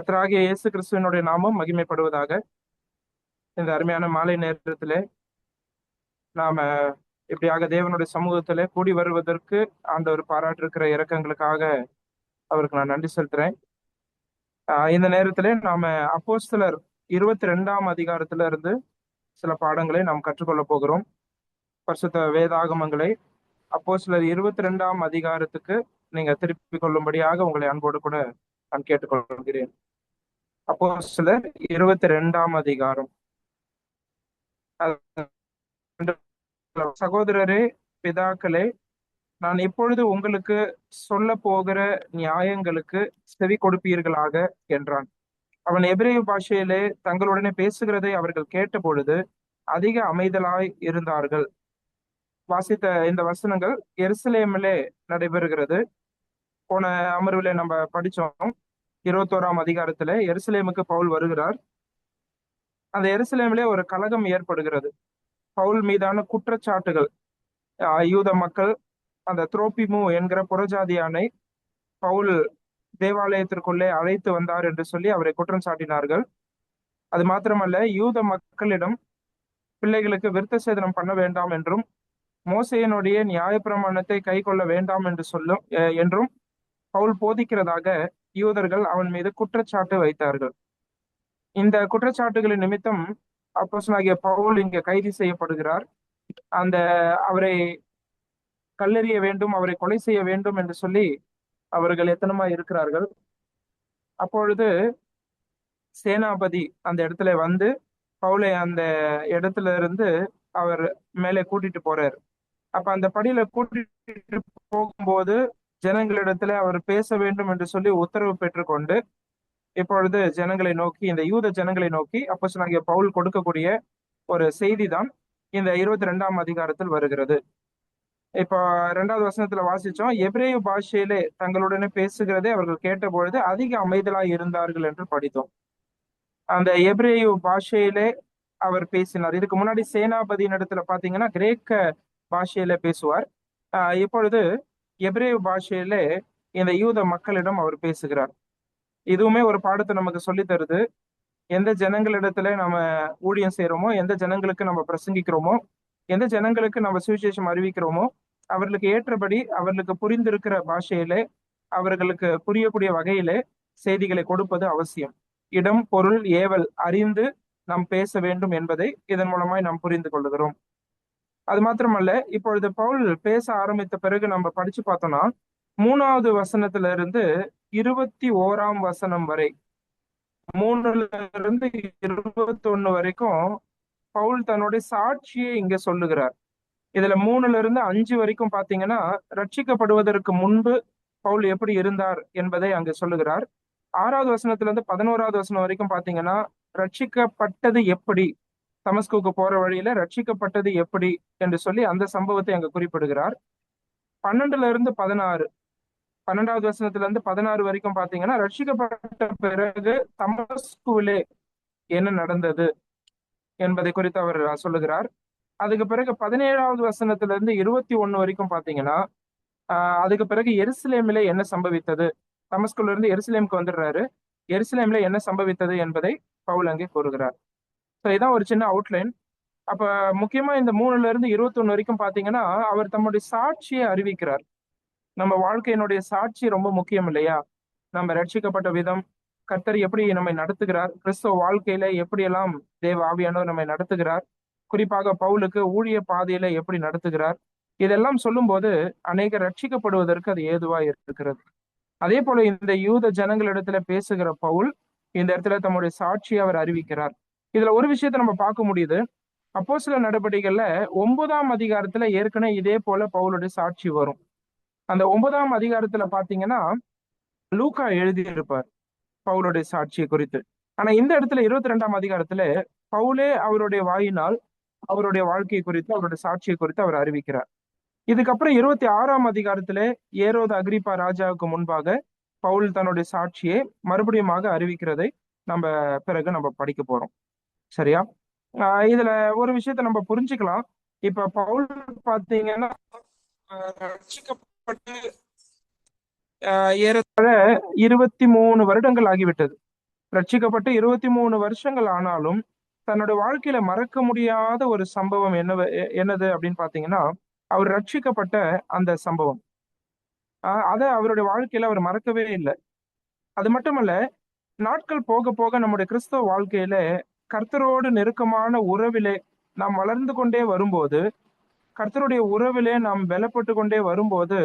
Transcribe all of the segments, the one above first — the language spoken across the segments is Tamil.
கர்த்தராகிய இயேசு கிறிஸ்துவனுடைய நாமம் மகிமைப்படுவதாக. இந்த அருமையான மாலை நேரத்திலே நாம இப்படியாக தேவனுடைய சமூகத்திலே கூடி வருவதற்கு ஆண்டவர் பாராட்டிருக்கிற இரக்கங்களுக்காக அவருக்கு நான் நன்றி செலுத்துறேன். இந்த நேரத்திலே நாம அப்போஸ்தலர் 22ஆம் அதிகாரத்துல இருந்து சில பாடங்களை நாம் கற்றுக்கொள்ள போகிறோம். பரிசுத்த வேதாகமங்களை அப்போஸ்தலர் 22ஆம் அதிகாரத்துக்கு நீங்க திருப்பிக் கொள்ளும்படியாக உங்களை அன்போடு கூட நான் கேட்டுக்கொள்கிறேன். அப்போஸ்தலர் 22ஆம் அதிகாரம். சகோதரரே, பிதாக்களே, நான் இப்பொழுது உங்களுக்கு சொல்ல போகிற நியாயங்களுக்கு செவி கொடுப்பீர்களாக என்றான். அவன் எபிரேய பாஷையிலே தங்களுடனே பேசுகிறதை அவர்கள் கேட்ட பொழுது அதிக அமைதலாய் இருந்தார்கள். வாசித்த இந்த வசனங்கள் எருசலேமிலே நடைபெறுகிறது. போன அமர்விலே நம்ம படிச்சோம். 21ஆம் அதிகாரத்துல எருசலேமுக்கு பவுல் வருகிறார். அந்த எருசலேமிலே ஒரு கலகம் ஏற்படுகிறது. பவுல் மீதான குற்றச்சாட்டுகள், யூத மக்கள் அந்த துரோபிமு என்கிற புறஜாதியானை பவுல் தேவாலயத்திற்குள்ளே அழைத்து வந்தார் என்று சொல்லி அவரை குற்றம் சாட்டினார்கள். அது மாத்திரமல்ல, யூத மக்களிடம் பிள்ளைகளுக்கு விருத்த சேதனம் பண்ண வேண்டாம் என்றும் மோசேயினுடைய நியாயப்பிரமாணத்தை கை கொள்ள வேண்டாம் என்று என்றும் பவுல் போதிக்கிறதாக யூதர்கள் அவன் மீது குற்றச்சாட்டு வைத்தார்கள். இந்த குற்றச்சாட்டுகளின் நிமித்தம் அப்போஸ்தலனாகிய பவுல் இங்க கைது செய்யப்படுகிறார். அவரை கல்லெறிய வேண்டும், அவரை கொலை செய்ய வேண்டும் என்று சொல்லி அவர்கள் எத்தனமா இருக்கிறார்கள். அப்பொழுது சேனாபதி அந்த இடத்துல வந்து பவுலை அந்த இடத்துல இருந்து அவர் மேலே கூட்டிட்டு போறார். அப்ப அந்த படியில கூட்டிட்டு போகும்போது ஜனங்களிடத்துல அவர் பேச வேண்டும் என்று சொல்லி உத்தரவு பெற்றுக்கொண்டு இப்பொழுது ஜனங்களை நோக்கி, இந்த யூத ஜனங்களை நோக்கி அப்போஸ்தலனாகிய பவுல் கொடுக்கக்கூடிய ஒரு செய்தி தான் இந்த 22ஆம் அதிகாரத்தில் வருகிறது. இப்போ 2வது வசனத்துல வாசிச்சோம், எபிரேய பாஷையிலே தங்களுடனே பேசுகிறதை அவர்கள் கேட்ட பொழுது அதிக அமைதலாய் இருந்தார்கள் என்று படித்தோம். அந்த எபிரேய பாஷையிலே அவர் பேசினார். இதுக்கு முன்னாடி சேனாபதியின் இடத்துல பாத்தீங்கன்னா கிரேக்க பாஷையில பேசுவார். இப்பொழுது எபிரேய பாஷையிலே இந்த யூத மக்களிடம் அவர் பேசுகிறார். இதுவுமே ஒரு பாடத்தை நமக்கு சொல்லி தருது. எந்த ஜனங்களிடத்துல நம்ம ஊழியம் செய்யறோமோ, எந்த ஜனங்களுக்கு நம்ம பிரசங்கிக்கிறோமோ, எந்த ஜனங்களுக்கு நம்ம சுவிசேஷம் அறிவிக்கிறோமோ, அவர்களுக்கு ஏற்றபடி அவர்களுக்கு புரிந்திருக்கிற பாஷையிலே அவர்களுக்கு புரியக்கூடிய வகையிலே செய்திகளை கொடுப்பது அவசியம். இடம், பொருள், ஏவல் அறிந்து நாம் பேச வேண்டும் என்பதை இதன் மூலமாய் நாம் புரிந்து கொள்ளுகிறோம். அது மாத்திரமல்ல, இப்பொழுது பவுல் பேச ஆரம்பித்த பிறகு நம்ம படிச்சு பார்த்தோம்னா 3வது வசனத்துல இருந்து 21ஆம் வசனம் வரை, 3ல இருந்து 21 வரைக்கும் பவுல் தன்னுடைய சாட்சியை இங்க சொல்லுகிறார். இதுல 3ல இருந்து 5 வரைக்கும் பாத்தீங்கன்னா ரட்சிக்கப்படுவதற்கு முன்பு பவுல் எப்படி இருந்தார் என்பதை அங்க சொல்லுகிறார். 6வது வசனத்துல இருந்து 11வது வசனம் வரைக்கும் பாத்தீங்கன்னா ரட்சிக்கப்பட்டது எப்படி, தமஸ்குக்கு போற வழியில ரட்சிக்கப்பட்டது எப்படி என்று சொல்லி அந்த சம்பவத்தை அங்க குறிப்பிடுகிறார். 12ல இருந்து 16, 12வது வசனத்துல இருந்து 16 வரைக்கும் பாத்தீங்கன்னா ரட்சிக்கப்பட்ட பிறகு தமஸ்குவிலே என்ன நடந்தது என்பதை குறித்து அவர் சொல்லுகிறார். அதுக்கு பிறகு 17வது வசனத்துல இருந்து 21 வரைக்கும் பாத்தீங்கன்னா அதுக்கு பிறகு எருசலேமிலே என்ன சம்பவித்தது, தமஸ்குல இருந்து எருசலேமுக்கு வந்துடுறாரு, எருசலேமிலே என்ன சம்பவித்தது என்பதை பவுல் அங்கே கூறுகிறார். ஸோ இதான் ஒரு சின்ன அவுட்லைன். அப்ப முக்கியமா இந்த 3ல இருந்து 21 வரைக்கும் பாத்தீங்கன்னா அவர் தம்முடைய சாட்சியை அறிவிக்கிறார். நம்ம வாழ்க்கையினுடைய சாட்சி ரொம்ப முக்கியம் இல்லையா? நம்ம ரட்சிக்கப்பட்ட விதம், கர்த்தர் எப்படி நம்மை நடத்துகிறார், கிறிஸ்தவ வாழ்க்கையில எப்படியெல்லாம் தேவ ஆவியானவர் நம்மை நடத்துகிறார், குறிப்பாக பவுலுக்கு ஊழிய பாதையில எப்படி நடத்துகிறார், இதெல்லாம் சொல்லும் போது அநேகர் ரட்சிக்கப்படுவதற்கு அது ஏதுவா இருக்கிறது. அதே போல இந்த யூத ஜனங்களிடத்துல பேசுகிற பவுல் இந்த இடத்துல தம்முடைய சாட்சியை அவர் அறிவிக்கிறார். இதுல ஒரு விஷயத்த நம்ம பார்க்க முடியுது. அப்போஸ்தலர் நடவடிக்கைகள்ல 9ஆம் அதிகாரத்துல ஏற்கனவே இதே போல பவுலுடைய சாட்சி வரும். அந்த 9ஆம் அதிகாரத்துல பாத்தீங்கன்னா லூக்கா எழுதியிருப்பார் பவுலுடைய சாட்சியை குறித்து. ஆனா இந்த இடத்துல 22ஆம் அதிகாரத்துல பவுலே அவருடைய வாயினால் அவருடைய வாழ்க்கையை குறித்து, அவருடைய சாட்சியை குறித்து அவர் அறிவிக்கிறார். இதுக்கப்புறம் 26ஆம் அதிகாரத்திலே ஏரோது அகிரிப்பா ராஜாவுக்கு முன்பாக பவுல் தன்னுடைய சாட்சியை மறுபடியுமாக அறிவிக்கிறதை பிறகு நம்ம படிக்க போறோம். சரியா? இதுல ஒரு விஷயத்த நம்ம புரிஞ்சுக்கலாம். இப்ப பவுல் பாத்தீங்கன்னா ரட்சிக்கப்பட்டு ஏறத்தாழ 23 வருடங்கள் ஆகிவிட்டது. ரட்சிக்கப்பட்டு 23 வருஷங்கள் ஆனாலும் தன்னோட வாழ்க்கையில மறக்க முடியாத ஒரு சம்பவம் என்னது அப்படின்னு பாத்தீங்கன்னா, அவர் ரட்சிக்கப்பட்ட அந்த சம்பவம். அத அவருடைய வாழ்க்கையில அவர் மறக்கவே இல்லை. அது மட்டுமல்ல, நாட்கள் போக போக நம்முடைய கிறிஸ்தவ வாழ்க்கையில கர்த்தரோடு நெருக்கமான உறவிலே நாம் வளர்ந்து கொண்டே வரும்போது, கர்த்தருடைய உறவிலே நாம் பலப்பட்டு கொண்டே வரும்போது,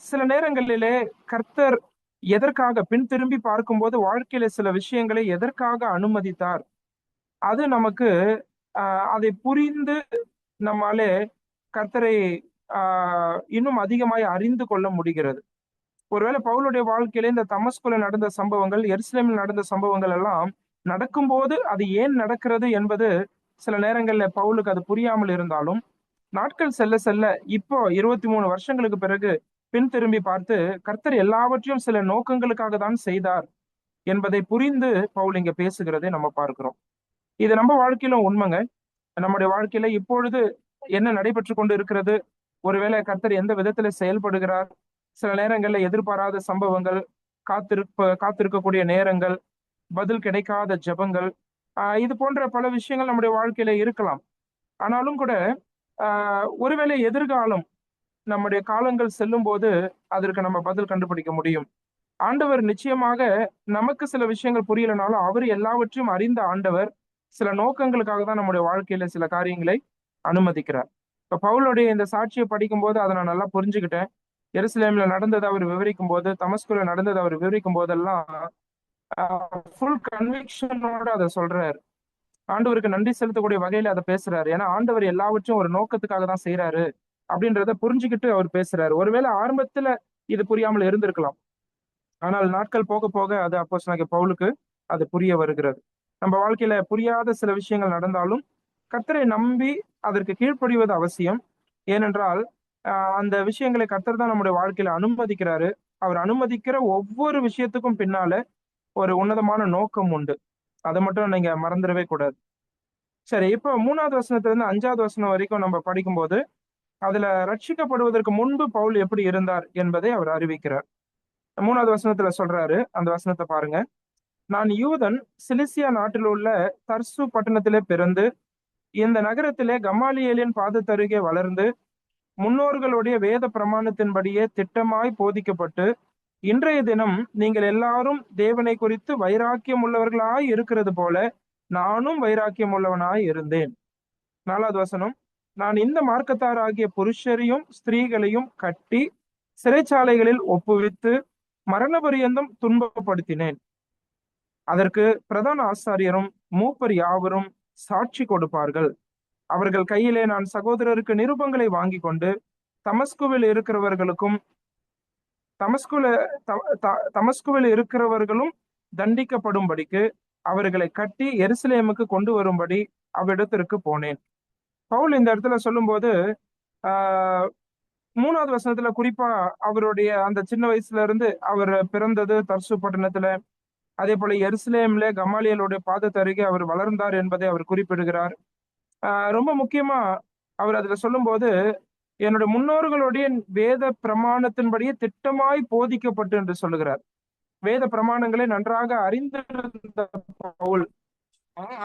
சில நேரங்களிலே கர்த்தர் எதற்காக பின் திரும்பி பார்க்கும்போது வாழ்க்கையில சில விஷயங்களை எதற்காக அனுமதித்தார், அது நமக்கு அதை புரிந்து நம்மாலே கர்த்தரை இன்னும் அதிகமாய் அறிந்து கொள்ள முடிகிறது. ஒருவேளை பவுலுடைய வாழ்க்கையில இந்த தமஸ்குல நடந்த சம்பவங்கள், எருசலேமில் நடந்த சம்பவங்கள் எல்லாம் நடக்கும்போது அது ஏன் நடக்கிறது என்பது சில நேரங்கள்ல பவுலுக்கு அது புரியாமல் இருந்தாலும், நாட்கள் செல்ல செல்ல இப்போ 23 வருஷங்களுக்கு பிறகு பின் திரும்பி பார்த்து கர்த்தர் எல்லாவற்றையும் சில நோக்கங்களுக்காக தான் செய்தார் என்பதை புரிந்து பவுல் இங்க பேசுகிறதை நம்ம பார்க்கிறோம். இது நம்ம வாழ்க்கையிலும் உண்மைங்க. நம்முடைய வாழ்க்கையில இப்பொழுது என்ன நடைபெற்று கொண்டு இருக்கிறது, ஒருவேளை கர்த்தர் எந்த விதத்துல செயல்படுகிறார், சில நேரங்கள்ல எதிர்பாராத சம்பவங்கள், காத்திருக்கக்கூடிய நேரங்கள், பதில் கிடைக்காத ஜெபங்கள், இது போன்ற பல விஷயங்கள் நம்முடைய வாழ்க்கையில இருக்கலாம். ஆனாலும் கூட ஒருவேளை எதிர்காலம் நம்முடைய காலங்கள் செல்லும் போது அதற்கு நம்ம பதில் கண்டுபிடிக்க முடியும். ஆண்டவர் நிச்சயமாக நமக்கு சில விஷயங்கள் புரியலனாலும் அவர் எல்லாவற்றையும் அறிந்த ஆண்டவர் சில நோக்கங்களுக்காக தான் நம்முடைய வாழ்க்கையில சில காரியங்களை அனுமதிக்கிறார். இப்ப பவுலுடைய இந்த சாட்சியை படிக்கும் போது அதை நான் நல்லா புரிஞ்சுக்கிட்டேன். எருசலேம்ல நடந்தது அவர் விவரிக்கும் போது, தமஸ்குல நடந்தது அவர் விவரிக்கும் போதெல்லாம் ஃபுல் கன்விக்ஷனோட அதை சொல்றாரு. ஆண்டவருக்கு நன்றி செலுத்தக்கூடிய வகையில அதை பேசுறாரு. ஏன்னா ஆண்டவர் எல்லாவற்றையும் ஒரு நோக்கத்துக்காக தான் செய்யறாரு அப்படின்றத புரிஞ்சுக்கிட்டு அவர் பேசுறாரு. ஒருவேளை ஆரம்பத்துல இது புரியாமல் இருந்திருக்கலாம். ஆனால் நாட்கள் போக போக அது அப்போஸ்தலனாகிய பவுலுக்கு அது புரிய வருகிறது. நம்ம வாழ்க்கையில புரியாத சில விஷயங்கள் நடந்தாலும் கர்த்தரை நம்பி அதற்கு கீழ்ப்படிவது அவசியம். ஏனென்றால் அந்த விஷயங்களை கர்த்தர் தான் நம்முடைய வாழ்க்கையில அனுமதிக்கிறாரு. அவர் அனுமதிக்கிற ஒவ்வொரு விஷயத்துக்கும் பின்னால ஒரு உன்னதமான நோக்கம் உண்டு. அதை மட்டும் நீங்க மறந்துடவே கூடாது. சரி, இப்போ 3வது வசனத்துல இருந்து 5வது வசனம் வரைக்கும் நம்ம படிக்கும்போது அதுல ரட்சிக்கப்படுவதற்கு முன்பு பவுல் எப்படி இருந்தார் என்பதை அவர் அறிவிக்கிறார். 3வது வசனத்துல சொல்றாரு, அந்த வசனத்தை பாருங்க. நான் யூதன், சிலிசியா நாட்டில் உள்ள தர்சு பட்டணத்திலே பிறந்து இந்த நகரத்திலே கமாலியேலின் பாதத்தருகே வளர்ந்து முன்னோர்களுடைய வேத பிரமாணத்தின்படியே திட்டமாய் போதிக்கப்பட்டு இன்றைய தினம் நீங்கள் எல்லாரும் தேவனை குறித்து வைராக்கியம் உள்ளவர்களாய் இருக்கிறது போல நானும் வைராக்கியம் உள்ளவனாய் இருந்தேன். 4வது வசனம். நான் இந்த மார்க்கத்தாராகிய புருஷரையும் ஸ்திரீகளையும் கட்டி சிறைச்சாலைகளில் ஒப்புவித்து மரண பரியந்தம் துன்பப்படுத்தினேன். அதற்கு பிரதான ஆசாரியரும் மூப்பர் யாவரும் சாட்சி கொடுப்பார்கள். அவர்கள் கையிலே நான் சகோதரருக்கு நிருபங்களை வாங்கி கொண்டு தமஸ்குவில் இருக்கிறவர்களுக்கும் தமஸ்குவில் இருக்கிறவர்களும் தண்டிக்கப்படும்படிக்கு அவர்களை கட்டி எருசலேமுக்கு கொண்டு வரும்படி அவ்விடத்திற்கு போனேன். பவுல் இந்த இடத்துல சொல்லும்போது ஆஹ் 3வது வசனத்துல குறிப்பா அவருடைய அந்த சின்ன வயசுல இருந்து அவர் பிறந்தது தர்சு பட்டணத்துல, அதே போல எருசலேம்ல கமாலியலுடைய பாதத்தருகே அவர் வளர்ந்தார் என்பதை அவர் குறிப்பிடுகிறார். ரொம்ப முக்கியமா அவர் அதுல சொல்லும்போது என்னுடைய முன்னோர்களுடைய வேத பிரமாணத்தின்படியே திட்டமாய் போதிக்கப்பட்டு என்று சொல்லுகிறார். வேத பிரமாணங்களை நன்றாக அறிந்திருந்த பவுல்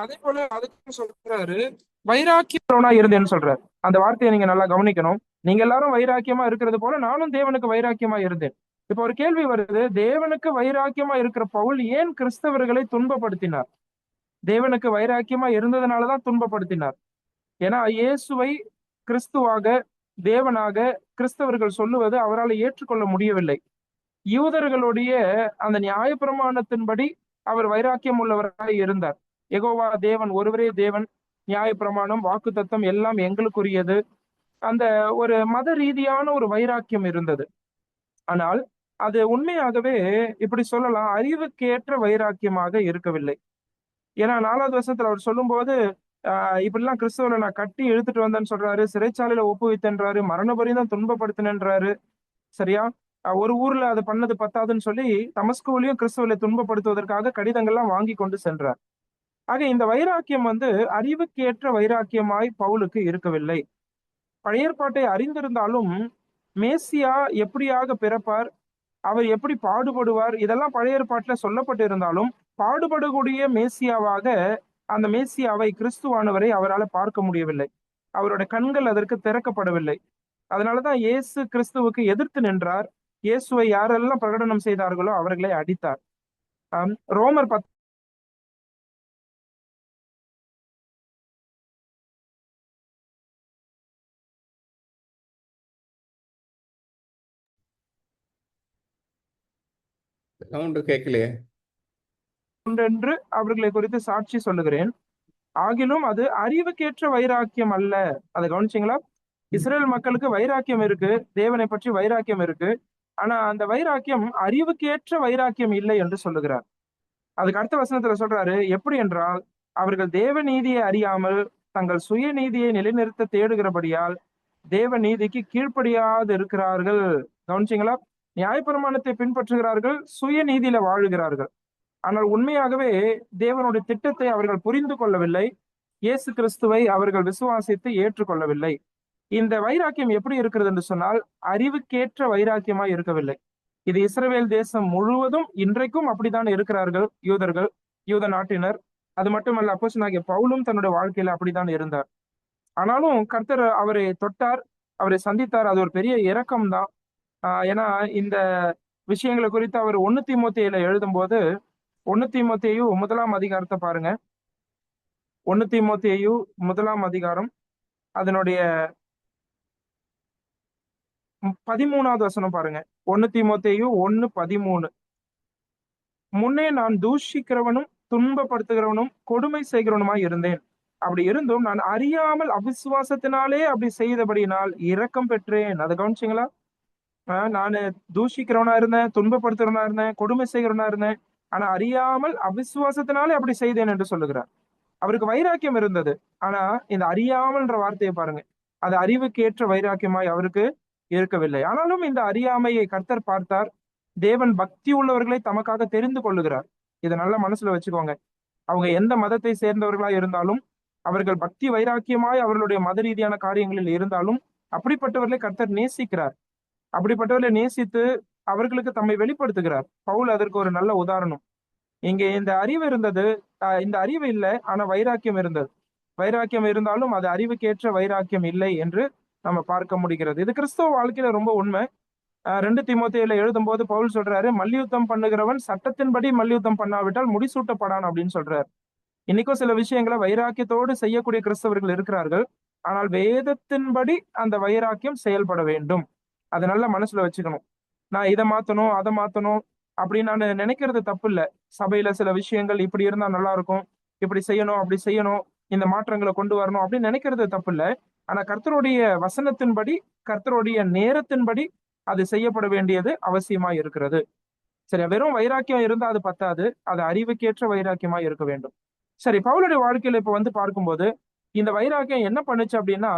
அதே போல அதுக்கு சொல்றாரு வைராக்கியமா இருந்தேன்னு சொல்றாரு. அந்த வார்த்தையை நீங்க நல்லா கவனிக்கணும். நீங்க எல்லாரும் வைராக்கியமா இருக்கிறது போல நானும் தேவனுக்கு வைராக்கியமா இருந்தேன். இப்ப ஒரு கேள்வி வருது, தேவனுக்கு வைராக்கியமா இருக்கிற பவுல் ஏன் கிறிஸ்தவர்களை துன்பப்படுத்தினார்? தேவனுக்கு வைராக்கியமா இருந்ததுனாலதான் துன்பப்படுத்தினார். ஏன்னா இயேசுவை கிறிஸ்துவாக தேவனாக கிறிஸ்தவர்கள் சொல்லுவது அவரால் ஏற்றுக்கொள்ள முடியவில்லை. யூதர்களுடைய அந்த நியாயப்பிரமாணத்தின்படி அவர் வைராக்கியம் உள்ளவராக இருந்தார். யெகோவா தேவன் ஒருவரே தேவன், நியாயப்பிரமாணம் வாக்குத்தத்தம் எல்லாம் எங்களுக்குரியது, அந்த ஒரு மத ரீதியான ஒரு வைராக்கியம் இருந்தது. ஆனால் அது உண்மையாகவே இப்படி சொல்லலாம், அறிவுக்கேற்ற வைராக்கியமாக இருக்கவில்லை. ஏன்னா 4வது வசனத்துல அவர் சொல்லும்போது இப்படிலாம் கிறிஸ்துவனை நான் கட்டி இழுத்துட்டு வந்தேன்னு சொல்றாரு, சிறைச்சாலையில ஒப்புவித்தன்றாரு, மரண பரியந்தம் துன்பப்படுத்தினன்றாரு. சரியா? ஒரு ஊர்ல அது பண்ணது பத்தாதுன்னு சொல்லி தமஸ்குவிலையும் கிறிஸ்துவலை துன்பப்படுத்துவதற்காக கடிதங்கள்லாம் வாங்கி கொண்டு சென்றார். ஆக இந்த வைராக்கியம் அறிவுக்கேற்ற வைராக்கியமாய் பவுலுக்கு இருக்கவில்லை. பழைய ஏற்பாட்டை அறிந்திருந்தாலும் மேசியா எப்படியாக பிறப்பார், அவர் எப்படி பாடுபடுவார், இதெல்லாம் பழைய ஏற்பாட்டுல சொல்லப்பட்டு இருந்தாலும் பாடுபடக்கூடிய மேசியாவாக அந்த மேசியாவை கிறிஸ்துவானவரை அவரால் பார்க்க முடியவில்லை. அவருடைய கண்கள் அதற்கு திறக்கப்படவில்லை. அதனாலதான் இயேசு கிறிஸ்துவுக்கு எதிர்த்து நின்றார். இயேசுவை யாரெல்லாம் பிரகடனம் செய்தார்களோ அவர்களை அடித்தார். ரோமர் சவுண்ட் கேட்கலையே. என்று அவர்களை குறித்து சாட்சி சொல்லுகிறேன். ஆகிலும் அது அறிவுக்கேற்ற வைராக்கியம் அல்ல. அதை கவனிச்சீங்களா? இஸ்ரேல் மக்களுக்கு வைராக்கியம் இருக்கு, தேவனை பற்றி வைராக்கியம் இருக்கு. ஆனா அந்த வைராக்கியம் அறிவுக்கேற்ற வைராக்கியம் இல்லை என்று சொல்லுகிறார். அதுக்கு அடுத்த வசனத்துல சொல்றாரு, எப்படி என்றால் அவர்கள் தேவ நீதியை அறியாமல் தங்கள் சுய நீதியை நிலைநிறுத்த தேடுகிறபடியால் தேவ நீதிக்கு கீழ்ப்படியாது இருக்கிறார்கள். கவனிச்சீங்களா? நியாயப்பிரமாணத்தை பின்பற்றுகிறார்கள், சுய நீதியில வாழுகிறார்கள். ஆனால் உண்மையாகவே தேவனுடைய திட்டத்தை அவர்கள் புரிந்து கொள்ளவில்லை. இயேசு கிறிஸ்துவை அவர்கள் விசுவாசித்து ஏற்றுக்கொள்ளவில்லை. இந்த வைராக்கியம் எப்படி இருக்கிறது என்று சொன்னால் அறிவுக்கேற்ற வைராக்கியமாய் இருக்கவில்லை. இது இஸ்ரவேல் தேசம் முழுவதும் இன்றைக்கும் அப்படித்தான் இருக்கிறார்கள் யூதர்கள், யூத நாட்டினர். அது மட்டுமல்ல, அப்போஸ்தலனாகிய பவுலும் தன்னுடைய வாழ்க்கையில அப்படித்தான் இருந்தார். ஆனாலும் கர்த்தர் அவரை தொட்டார், அவரை சந்தித்தார். அது ஒரு பெரிய இரக்கம் தான். ஏன்னா இந்த விஷயங்களை குறித்து அவர் 1 தீமோத்தேயுல எழுதும்போது, 1 தீமோத்தேயு 1ஆம் அதிகாரத்தை பாருங்க. 1 தீமோத்தேயு 1ஆம் அதிகாரம் அதனுடைய 13வது வசனம் பாருங்க. 1 தீமோத்தேயு 1:13. முன்னே நான் தூஷிக்கிறவனும் துன்பப்படுத்துகிறவனும் கொடுமை செய்கிறவனுமாய் இருந்தேன். அப்படி இருந்தும் நான் அறியாமல் அவிசுவாசத்தினாலே அப்படி செய்தபடியினால் இரக்கம் பெற்றேன். அதை கவனிச்சிங்களா? நான் தூஷிக்கிறவனா இருந்தேன், துன்பப்படுத்துறவனா இருந்தேன், கொடுமை செய்கிறவனா இருந்தேன். ஆனா அறியாமல் அவிசுவாசத்தினாலே அப்படி செய்தேன் என்று சொல்லுகிறார். அவருக்கு வைராக்கியம் இருந்தது. ஆனா இந்த அறியாமல்ன்ற வார்த்தையை பாருங்க, அது அறிவுக்கேற்ற வைராக்கியமாய் அவருக்கு இருக்கவில்லை. ஆனாலும் இந்த அறியாமையை கர்த்தர் பார்த்தார். தேவன் பக்தி உள்ளவர்களை தமக்காக தெரிந்து கொள்ளுகிறார். இதை நல்லா மனசுல வச்சுக்கோங்க. அவங்க எந்த மதத்தை சேர்ந்தவர்களா இருந்தாலும், அவர்கள் பக்தி வைராக்கியமாய் அவர்களுடைய மத ரீதியான காரியங்களில் இருந்தாலும், அப்படிப்பட்டவர்களை கர்த்தர் நேசிக்கிறார். அப்படிப்பட்டவர்களை நேசித்து அவர்களுக்கு தம்மை வெளிப்படுத்துகிறார். பவுல் அதற்கு ஒரு நல்ல உதாரணம். இங்கே இந்த அறிவு இருந்தது, இந்த அறிவு இல்லை, ஆனா வைராக்கியம் இருந்தது. வைராக்கியம் இருந்தாலும் அது அறிவுக்கேற்ற வைராக்கியம் இல்லை என்று நம்ம பார்க்க முடிகிறது. இது கிறிஸ்தவ வாழ்க்கையில ரொம்ப உண்மை. 2 தீமோத்தேயுல எழுதும்போது பவுல் சொல்றாரு, மல்யுத்தம் பண்ணுகிறவன் சட்டத்தின்படி மல்யுத்தம் பண்ணாவிட்டால் முடிசூட்டப்படான் அப்படின்னு சொல்றாரு. இன்னைக்கும் சில விஷயங்களை வைராக்கியத்தோடு செய்யக்கூடிய கிறிஸ்தவர்கள் இருக்கிறார்கள். ஆனால் வேதத்தின்படி அந்த வைராக்கியம் செயல்பட வேண்டும். அதை நல்லா மனசுல வச்சுக்கணும். நான் இதை மாத்தணும், அதை மாத்தணும் அப்படின்னு நான் நினைக்கிறது தப்பு இல்லை. சபையில சில விஷயங்கள் இப்படி இருந்தா நல்லா இருக்கும், இப்படி செய்யணும், அப்படி செய்யணும், இந்த மாற்றங்களை கொண்டு வரணும் அப்படின்னு நினைக்கிறது தப்பு இல்லை. ஆனா கர்த்தருடைய வசனத்தின்படி, கர்த்தருடைய நேரத்தின்படி அது செய்யப்பட வேண்டியது அவசியமா இருக்கிறது. சரி, வெறும் வைராக்கியம் இருந்தா அது பத்தாது, அது அறிவுக்கேற்ற வைராக்கியமா இருக்க வேண்டும். சரி, பவுலுடைய வாழ்க்கையில இப்ப வந்து பார்க்கும்போது இந்த வைராக்கியம் என்ன பண்ணுச்சு அப்படின்னா,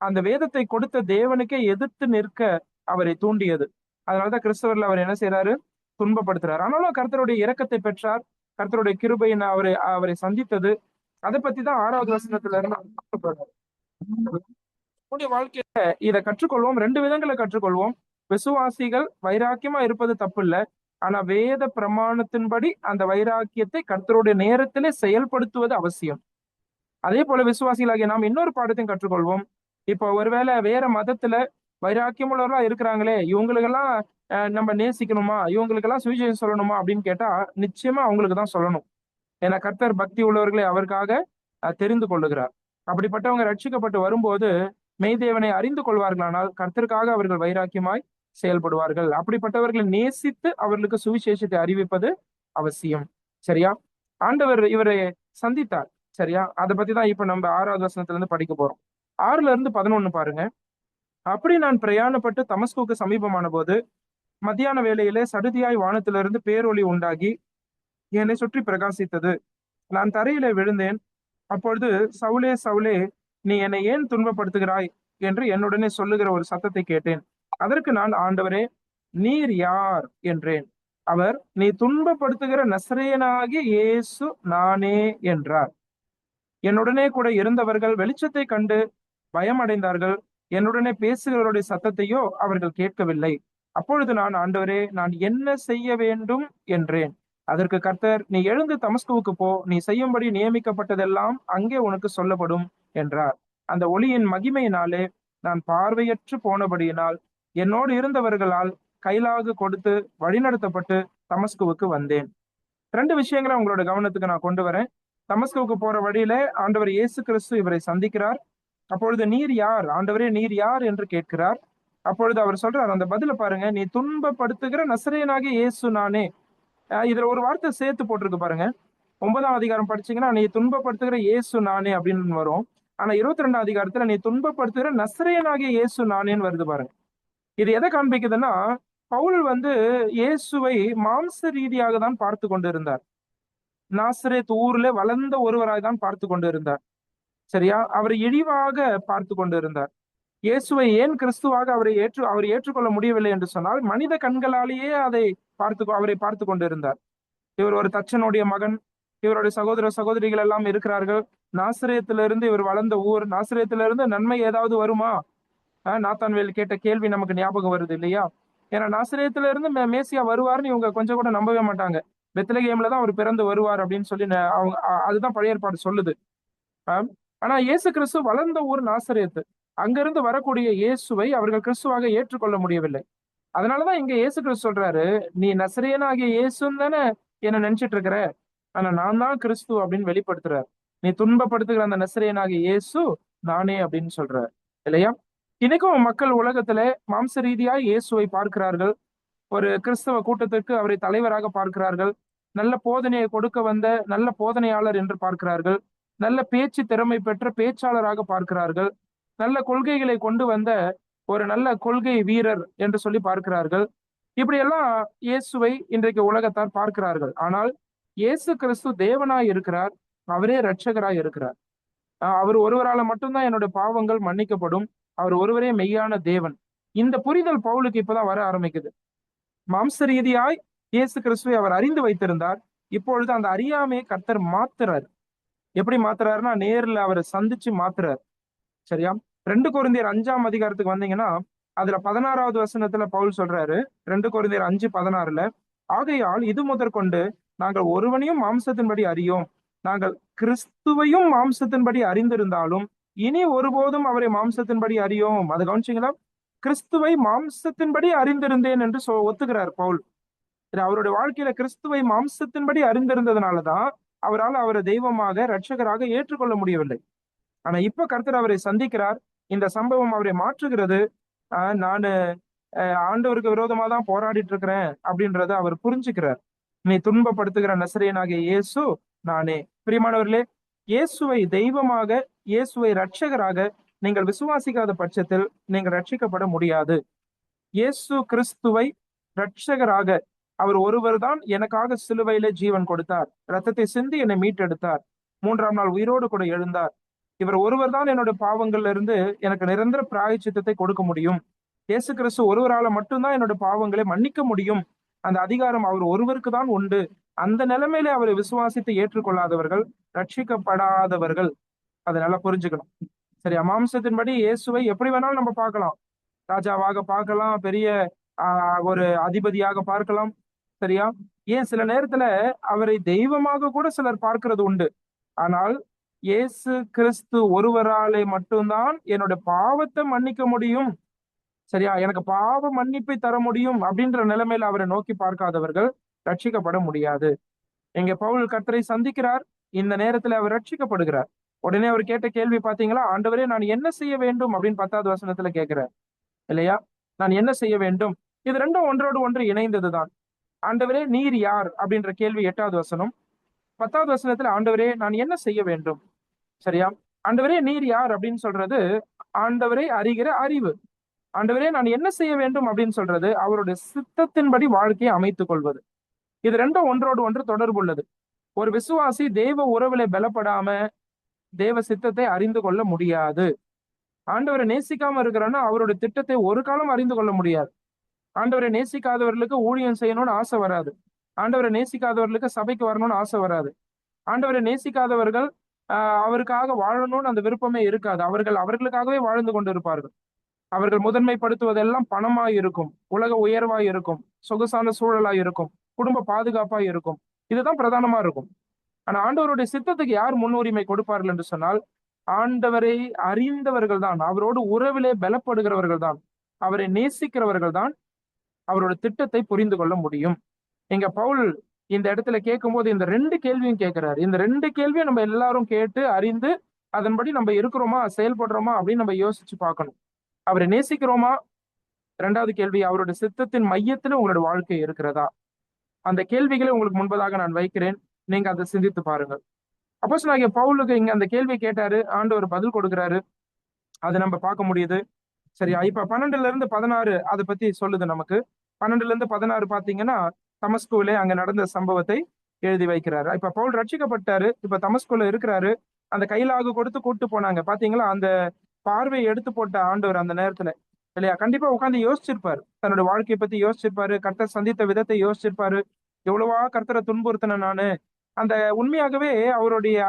அந்த வேதத்தை கொடுத்த தேவனுக்கே எதிர்த்து நிற்க அவரை தூண்டியது. அதனாலதான் கிறிஸ்தவர்ல அவர் என்ன செய்யறாரு? துன்பப்படுத்துறாரு. ஆனாலும் கர்த்தருடைய இரக்கத்தை பெற்றார். கர்த்தருடைய கிருபையின் அவரை சந்தித்தது. அதை பத்தி தான் 6வது வசனத்துல இருந்து வாழ்க்கையில இதை கற்றுக்கொள்வோம். 2 விதங்களை கற்றுக்கொள்வோம். விசுவாசிகள் வைராக்கியமா இருப்பது தப்பு இல்லை. ஆனா வேத பிரமாணத்தின்படி அந்த வைராக்கியத்தை கர்த்தருடைய நேரத்திலே செயல்படுத்துவது அவசியம். அதே போல விசுவாசிகளாகிய நாம் இன்னொரு பாடத்தையும் கற்றுக்கொள்வோம். இப்போ ஒருவேளை வேற மதத்துல வைராக்கியம் உள்ளவர்களா இருக்கிறாங்களே, இவங்களுக்கெல்லாம் நம்ம நேசிக்கணுமா, இவங்களுக்கெல்லாம் சுவிசேஷம் சொல்லணுமா அப்படின்னு கேட்டா நிச்சயமா அவங்களுக்கு தான் சொல்லணும். ஏன்னா கர்த்தர் பக்தி உள்ளவர்களை அவருக்காக தெரிந்து கொள்ளுகிறார். அப்படிப்பட்டவங்க ரட்சிக்கப்பட்டு வரும்போது மெய்தேவனை அறிந்து கொள்வார்களானால் கர்த்தருக்காக அவர்கள் வைராக்கியமாய் செயல்படுவார்கள். அப்படிப்பட்டவர்களை நேசித்து அவர்களுக்கு சுவிசேஷத்தை அறிவிப்பது அவசியம். சரியா? ஆண்டவர் இவரை சந்தித்தார். சரியா? அதை பத்தி தான் இப்ப நம்ம 6வது வசனத்துல இருந்து படிக்க போறோம். 6ல இருந்து 11 பாருங்க. அப்படி நான் பிரயாணப்பட்டு தமஸ்குக்கு சமீபமான போது மத்தியான வேளையிலே சடுதியாய் வானத்திலிருந்து பேரொளி உண்டாகி என்னை சுற்றி பிரகாசித்தது. நான் தரையிலே விழுந்தேன். அப்பொழுது சவுலே சவுலே, நீ என்னை ஏன் துன்பப்படுத்துகிறாய் என்று என்னுடனே சொல்லுகிற ஒரு சத்தத்தை கேட்டேன். அதற்கு நான், ஆண்டவரே, நீர் யார் என்றேன். அவர், நீ துன்பப்படுத்துகிற நசரேயனாகிய இயேசு நானே என்றார். என்னுடனே கூட இருந்தவர்கள் வெளிச்சத்தை கண்டு பயமடைந்தார்கள். என்னுடனே பேசுகிறவருடைய சத்தத்தையோ அவர்கள் கேட்கவில்லை. அப்பொழுது நான், ஆண்டவரே, நான் என்ன செய்ய வேண்டும் என்றேன். அதற்கு கர்த்தர், நீ எழுந்து தமஸ்குவுக்கு போ, நீ செய்யும்படி நியமிக்கப்பட்டதெல்லாம் அங்கே உனக்கு சொல்லப்படும் என்றார். அந்த ஒளியின் மகிமையினாலே நான் பார்வையற்று போனபடியினால் என்னோடு இருந்தவர்களால் கைலாகு கொடுத்து வழிநடத்தப்பட்டு தமஸ்குவுக்கு வந்தேன். ரெண்டு விஷயங்களை உங்களோட கவனத்துக்கு நான் கொண்டு வரேன். தமஸ்குவுக்கு போற வழியில ஆண்டவர் இயேசு கிறிஸ்து இவரை சந்திக்கிறார். அப்பொழுது, நீர் யார் ஆண்டவரே, நீர் யார் என்று கேட்கிறார். அப்பொழுது அவர் சொல்றார், அந்த பதில பாருங்க, நீ துன்பப்படுத்துகிற நசரேயனாகிய இயேசு நானே. இதுல ஒரு வார்த்தை சேர்த்து போட்டிருக்கு பாருங்க. 9ஆம் அதிகாரம் படிச்சீங்கன்னா, நீ துன்பப்படுத்துகிற இயேசு நானே அப்படின்னு வரும். ஆனா 22ஆம் அதிகாரத்துல நீ துன்பப்படுத்துகிற நசரேயனாகிய இயேசு நானேன்னு வருது பாருங்க. இது எதை காண்பிக்குதுன்னா, பவுல் இயேசுவை மாம்ச ரீதியாக தான் பார்த்து கொண்டிருந்தார். நாசரேத் ஊர்ல வளர்ந்த ஒருவராய் தான் பார்த்து கொண்டிருந்தார். சரியா? அவரை இழிவாக பார்த்து கொண்டிருந்தார். இயேசுவை ஏன் கிறிஸ்துவாக அவர் ஏற்றுக்கொள்ள முடியவில்லை என்று சொன்னால், மனித கண்களாலேயே அவரை பார்த்து கொண்டிருந்தார். இவர் ஒரு தச்சனுடைய மகன், இவருடைய சகோதர சகோதரிகள் எல்லாம் இருக்கிறார்கள். நாசரேத்திலிருந்து இவர் வளர்ந்த ஊர், நாசரேத்திலிருந்து நன்மை ஏதாவது வருமா? நாத்தான்வேல் கேட்ட கேள்வி நமக்கு ஞாபகம் வருது இல்லையா? ஏன்னா நாசரேத்திலிருந்து மேசியா வருவார்னு இவங்க கொஞ்சம் கூட நம்பவே மாட்டாங்க. பெத்லகேம்ல தான் அவர் பிறந்து வருவார் அப்படின்னு சொல்லி அவங்க அதுதான் பழைய ஏற்பாடு சொல்லுது. ஆனா இயேசு கிறிஸ்து வளர்ந்த ஊர் நாசரேத்து. அங்கிருந்து வரக்கூடிய இயேசுவை அவர்கள் கிறிஸ்துவாக ஏற்றுக்கொள்ள முடியவில்லை. அதனாலதான் இங்க இயேசு கிறிஸ்து சொல்றாரு, நீ நசரேயனாகிய இயேசுன்னு தானே என்ன நினைச்சிட்டு இருக்கிற, ஆனா நான் தான் கிறிஸ்து அப்படின்னு வெளிப்படுத்துறார். நீ துன்பப்படுத்துகிற அந்த நசரேயனாகிய இயேசு நானே அப்படின்னு சொல்றார் இல்லையா? இன்னைக்கும் மக்கள் உலகத்துல மாம்ச ரீதியாய் இயேசுவை பார்க்கிறார்கள். ஒரு கிறிஸ்தவ கூட்டத்திற்கு அவரை தலைவராக பார்க்கிறார்கள். நல்ல போதனையை கொடுக்க வந்த நல்ல போதனையாளர் என்று பார்க்கிறார்கள். நல்ல பேச்சு திறமை பெற்ற பேச்சாளராக பார்க்கிறார்கள். நல்ல கொள்கைகளை கொண்டு வந்த ஒரு நல்ல கொள்கை வீரர் என்று சொல்லி பார்க்கிறார்கள். இப்படியெல்லாம் இயேசுவை இன்றைக்கு உலகத்தார் பார்க்கிறார்கள். ஆனால் இயேசு கிறிஸ்து தேவனாய் இருக்கிறார், அவரே இரட்சகராய் இருக்கிறார். அவர் ஒருவரால மட்டும்தான் என்னுடைய பாவங்கள் மன்னிக்கப்படும். அவர் ஒருவரே மெய்யான தேவன். இந்த புரிதல் பவுலுக்கு இப்பதான் வர ஆரம்பிக்குது. மாம்ச ரீதியாய் இயேசு கிறிஸ்துவை அவர் அறிந்து வைத்திருந்தார். இப்பொழுது அந்த அறியாமையை கர்த்தர் மாத்துறார். எப்படி மாத்துறாருன்னா, நேர்ல அவரை சந்திச்சு மாத்துறார். சரியா? 2 கொரிந்தியர் 5ஆம் அதிகாரத்துக்கு வந்தீங்கன்னா, அதுல 16வது வசனத்துல பவுல் சொல்றாரு. 2 கொரிந்தியர் 5:16, ஆகையால் இது முதற்கொண்டு நாங்கள் ஒருவனையும் மாம்சத்தின்படி அறியோம், நாங்கள் கிறிஸ்துவையும் மாம்சத்தின்படி அறிந்திருந்தாலும் இனி ஒருபோதும் அவரை மாம்சத்தின்படி அறியோம். அதை கவனிச்சீங்களா? கிறிஸ்துவை மாம்சத்தின்படி அறிந்திருந்தேன் என்று ஒத்துக்கிறார் பவுல். அவருடைய வாழ்க்கையில கிறிஸ்துவை மாம்சத்தின்படி அறிந்திருந்ததுனாலதான் அவரால் அவரை தெய்வமாக இரட்சகராக ஏற்றுக்கொள்ள முடியவில்லை. ஆனா இப்ப கர்த்தர் அவரை சந்திக்கிறார். இந்த சம்பவம் அவரை மாற்றுகிறது. நானு ஆண்டவருக்கு விரோதமா தான் போராடிட்டு இருக்கிறேன் அப்படின்றத அவர் புரிஞ்சுக்கிறார். நீ துன்பப்படுத்துகிற நசரேயனாகிய இயேசு நானே. பிரியமானவர்களே, இயேசுவை தெய்வமாக, இயேசுவை இரட்சகராக நீங்கள் விசுவாசிக்காத பட்சத்தில் நீங்கள் ரட்சிக்கப்பட முடியாது. இயேசு கிறிஸ்துவை இரட்சகராக, அவர் ஒருவர் தான் எனக்காக சிலுவையில ஜீவன் கொடுத்தார், ரத்தத்தை சிந்தி என்னை மீட்டெடுத்தார், 3ஆம் நாள் உயிரோடு கூட எழுந்தார். இவர் ஒருவர் தான் என்னுடைய பாவங்கள்ல இருந்து எனக்கு நிரந்தர பிராயச்சித்தத்தை கொடுக்க முடியும். இயேசு கிறிஸ்து ஒருவரால மட்டும்தான் என்னோட பாவங்களை மன்னிக்க முடியும். அந்த அதிகாரம் அவர் ஒருவருக்கு தான் உண்டு. அந்த நிலைமையில அவரை விசுவாசித்து ஏற்றுக்கொள்ளாதவர்கள் ரட்சிக்கப்படாதவர்கள். அதை நல்லா புரிஞ்சுக்கணும். சரி, மாம்சத்தின்படி இயேசுவை எப்படி வேணாலும் நம்ம பார்க்கலாம். ராஜாவாக பார்க்கலாம், பெரிய ஒரு அதிபதியாக பார்க்கலாம். சரியா? ஏன் சில நேரத்துல அவரை தெய்வமாக கூட சிலர் பார்க்கிறது உண்டு. ஆனால் இயேசு கிறிஸ்து ஒருவராலே மட்டும்தான் என்னோட பாவத்தை மன்னிக்க முடியும். சரியா? எனக்கு பாவ மன்னிப்பை தர முடியும் அப்படின்ற நிலைமையில அவரை நோக்கி பார்க்காதவர்கள் ரட்சிக்கப்பட முடியாது. எங்க பவுல் கர்த்தரை சந்திக்கிறார். இந்த நேரத்துல அவர் ரட்சிக்கப்படுகிறார். உடனே அவர் கேட்ட கேள்வி பாத்தீங்களா? ஆண்டவரே, நான் என்ன செய்ய வேண்டும் அப்படின்னு 10வது வசனத்துல கேட்கிறார் இல்லையா? நான் என்ன செய்ய வேண்டும்? இது ரெண்டும் ஒன்றோடு ஒன்று இணைந்ததுதான். ஆண்டவரே, நீர் யார் அப்படின்ற கேள்வி 8வது வசனம். 10வது வசனத்துல ஆண்டவரே, நான் என்ன செய்ய வேண்டும். சரியா? ஆண்டவரே, நீர் யார் அப்படின்னு சொல்றது ஆண்டவரை அறிகிற அறிவு. ஆண்டவரே, நான் என்ன செய்ய வேண்டும் அப்படின்னு சொல்றது அவருடைய சித்தத்தின்படி வாழ்க்கையை அமைத்துக் கொள்வது. இது ரெண்டும் ஒன்றோடு ஒன்று தொடர்புள்ளது. ஒரு விசுவாசி தேவ உறவுல பலப்படாம தேவ சித்தத்தை அறிந்து கொள்ள முடியாது. ஆண்டவரை நேசிக்காம இருக்கிறோன்னா அவருடைய திட்டத்தை ஒரு காலம் அறிந்து கொள்ள முடியாது. ஆண்டவரை நேசிக்காதவர்களுக்கு ஊழியம் செய்யணும்னு ஆசை வராது. ஆண்டவரை நேசிக்காதவர்களுக்கு சபைக்கு வரணும்னு ஆசை வராது. ஆண்டவரை நேசிக்காதவர்கள் அவருக்காக வாழணும்னு அந்த விருப்பமே இருக்காது. அவர்களுக்காகவே வாழ்ந்து கொண்டு இருப்பார்கள். அவர்கள் முதன்மைப்படுத்துவதெல்லாம் பணமாய் இருக்கும், உலக உயர்வாய் இருக்கும், சொகுசான சூழலாய் இருக்கும், குடும்ப பாதுகாப்பாய் இருக்கும். இதுதான் பிரதானமா இருக்கும். ஆனா ஆண்டவருடைய சித்தத்துக்கு யார் முன்னுரிமை கொடுப்பார்கள் என்று சொன்னால், ஆண்டவரை அறிந்தவர்கள் தான், அவரோடு உறவிலே பலப்படுகிறவர்கள் தான், அவரை நேசிக்கிறவர்கள் தான் அவரோட திட்டத்தை புரிந்து கொள்ள முடியும். இங்க பவுல் இந்த இடத்துல கேட்கும்போது இந்த 2 கேள்வியும் கேட்கிறாரு. இந்த 2 கேள்வியும் நம்ம எல்லாரும் கேட்டு அறிந்து அதன்படி நம்ம இருக்கிறோமா, செயல்படுறோமா அப்படின்னு நம்ம யோசிச்சு பார்க்கணும். அவரை நேசிக்கிறோமா? 2வது கேள்வி, அவருடைய சித்தத்தின் மையத்துல உங்களோட வாழ்க்கை இருக்கிறதா? அந்த கேள்விகளை உங்களுக்கு முன்பதாக நான் வைக்கிறேன். நீங்க அதை சிந்தித்து பாருங்க. அப்போஸ்தலனாகிய பவுலுக்கு இங்க அந்த கேள்வி கேட்டாரு. ஆண்டவர் பதில் கொடுக்கிறாரு. அதை நம்ம பார்க்க முடியுது. சரியா? இப்ப 12ல இருந்து 16 அதை பத்தி சொல்லுது நமக்கு. 12ல இருந்து 16 பாத்தீங்கன்னா, தமஸ்குவிலே அங்க நடந்த சம்பவத்தை எழுதி வைக்கிறாரு. இப்ப பவுல் ரட்சிக்கப்பட்டாரு. இப்ப தமஸ்குல இருக்கிறாரு. அந்த கைலாகு கொடுத்து கூட்டு போனாங்க. பாத்தீங்களா? அந்த பார்வையை எடுத்து போட்ட ஆண்டவர் அந்த நேரத்துல, இல்லையா? கண்டிப்பா உட்கார்ந்து யோசிச்சிருப்பாரு. தன்னோட வாழ்க்கையை பத்தி யோசிச்சிருப்பாரு. கர்த்தர் சந்தித்த விதத்தை யோசிச்சிருப்பாரு. எவ்வளவா கர்த்தரை துன்புறுத்தின நானு. அந்த உண்மையாகவே அவருடைய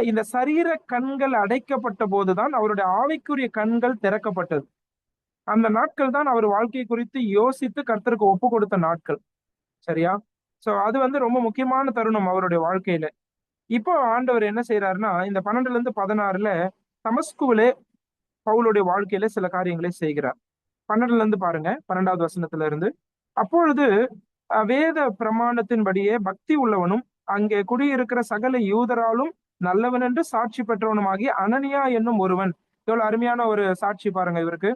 இந்த சரீர கண்கள் அடைக்கப்பட்ட போதுதான் அவருடைய ஆவிக்குரிய கண்கள் திறக்கப்பட்டது. அந்த நாட்கள் தான் அவர் வாழ்க்கை குறித்து யோசித்து கர்த்தருக்கு ஒப்பு கொடுத்த நாட்கள். சரியா? சோ அது ரொம்ப முக்கியமான தருணம் அவருடைய வாழ்க்கையில. இப்போ ஆண்டவர் என்ன செய்யறாருன்னா, இந்த 12ல இருந்து 16ல தமஸ்குவிலே பவுலுடைய வாழ்க்கையில சில காரியங்களை செய்கிறார். 12ல இருந்து பாருங்க, 12வது வசனத்துல இருந்து. அப்பொழுது வேத பிரமாணத்தின்படியே பக்தி உள்ளவனும் அங்கே குடியிருக்கிற சகல யூதராலும் நல்லவன் என்று சாட்சி பெற்றவனுமாகிய அனனியா என்னும் ஒருவன். எவ்வளவு அருமையான ஒரு சாட்சி பாருங்க இவருக்கு.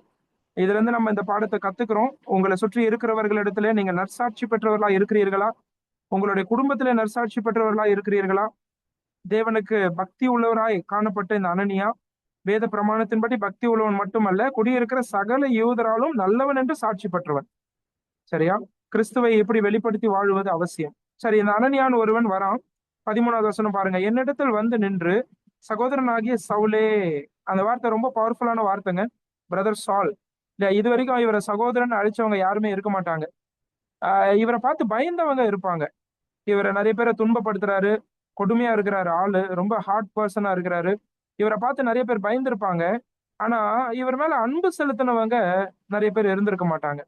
இதுல இருந்து நம்ம இந்த பாடத்தை கத்துக்கிறோம். உங்களை சுற்றி இருக்கிறவர்களிடத்துல நீங்க நற்சாட்சி பெற்றவர்களா இருக்கிறீர்களா? உங்களுடைய குடும்பத்திலே நற்சாட்சி பெற்றவர்களா இருக்கிறீர்களா? தேவனுக்கு பக்தி உள்ளவராய் காணப்பட்ட இந்த அனனியா வேத பிரமாணத்தின்படி பக்தி உள்ளவன் மட்டுமல்ல, குடியிருக்கிற சகல யூதராலும் நல்லவன் என்று சாட்சி பெற்றவன். சரியா? கிறிஸ்துவை எப்படி வெளிப்படுத்தி வாழுவது அவசியம். சரி, இந்த அனனியான் ஒருவன் வரான். 13வது வசனம் பாருங்க. என்னிடத்தில் வந்து நின்று, சகோதரனாகிய சவுலே. அந்த வார்த்தை ரொம்ப பவர்ஃபுல்லான வார்த்தைங்க. பிரதர் சால். இல்ல, இது வரைக்கும் இவரை சகோதரன் அழிச்சவங்க யாருமே இருக்க மாட்டாங்க. இவரை பார்த்து பயந்தவங்க இருப்பாங்க. இவரை நிறைய பேரை துன்பப்படுத்துறாரு, கொடுமையா இருக்கிறாரு, ஆளு ரொம்ப ஹார்ட் பர்சனா இருக்கிறாரு. இவரை பார்த்து நிறைய பேர் பயந்துருப்பாங்க. ஆனா இவர் மேல அன்பு செலுத்தினவங்க நிறைய பேர் இருந்திருக்க மாட்டாங்க.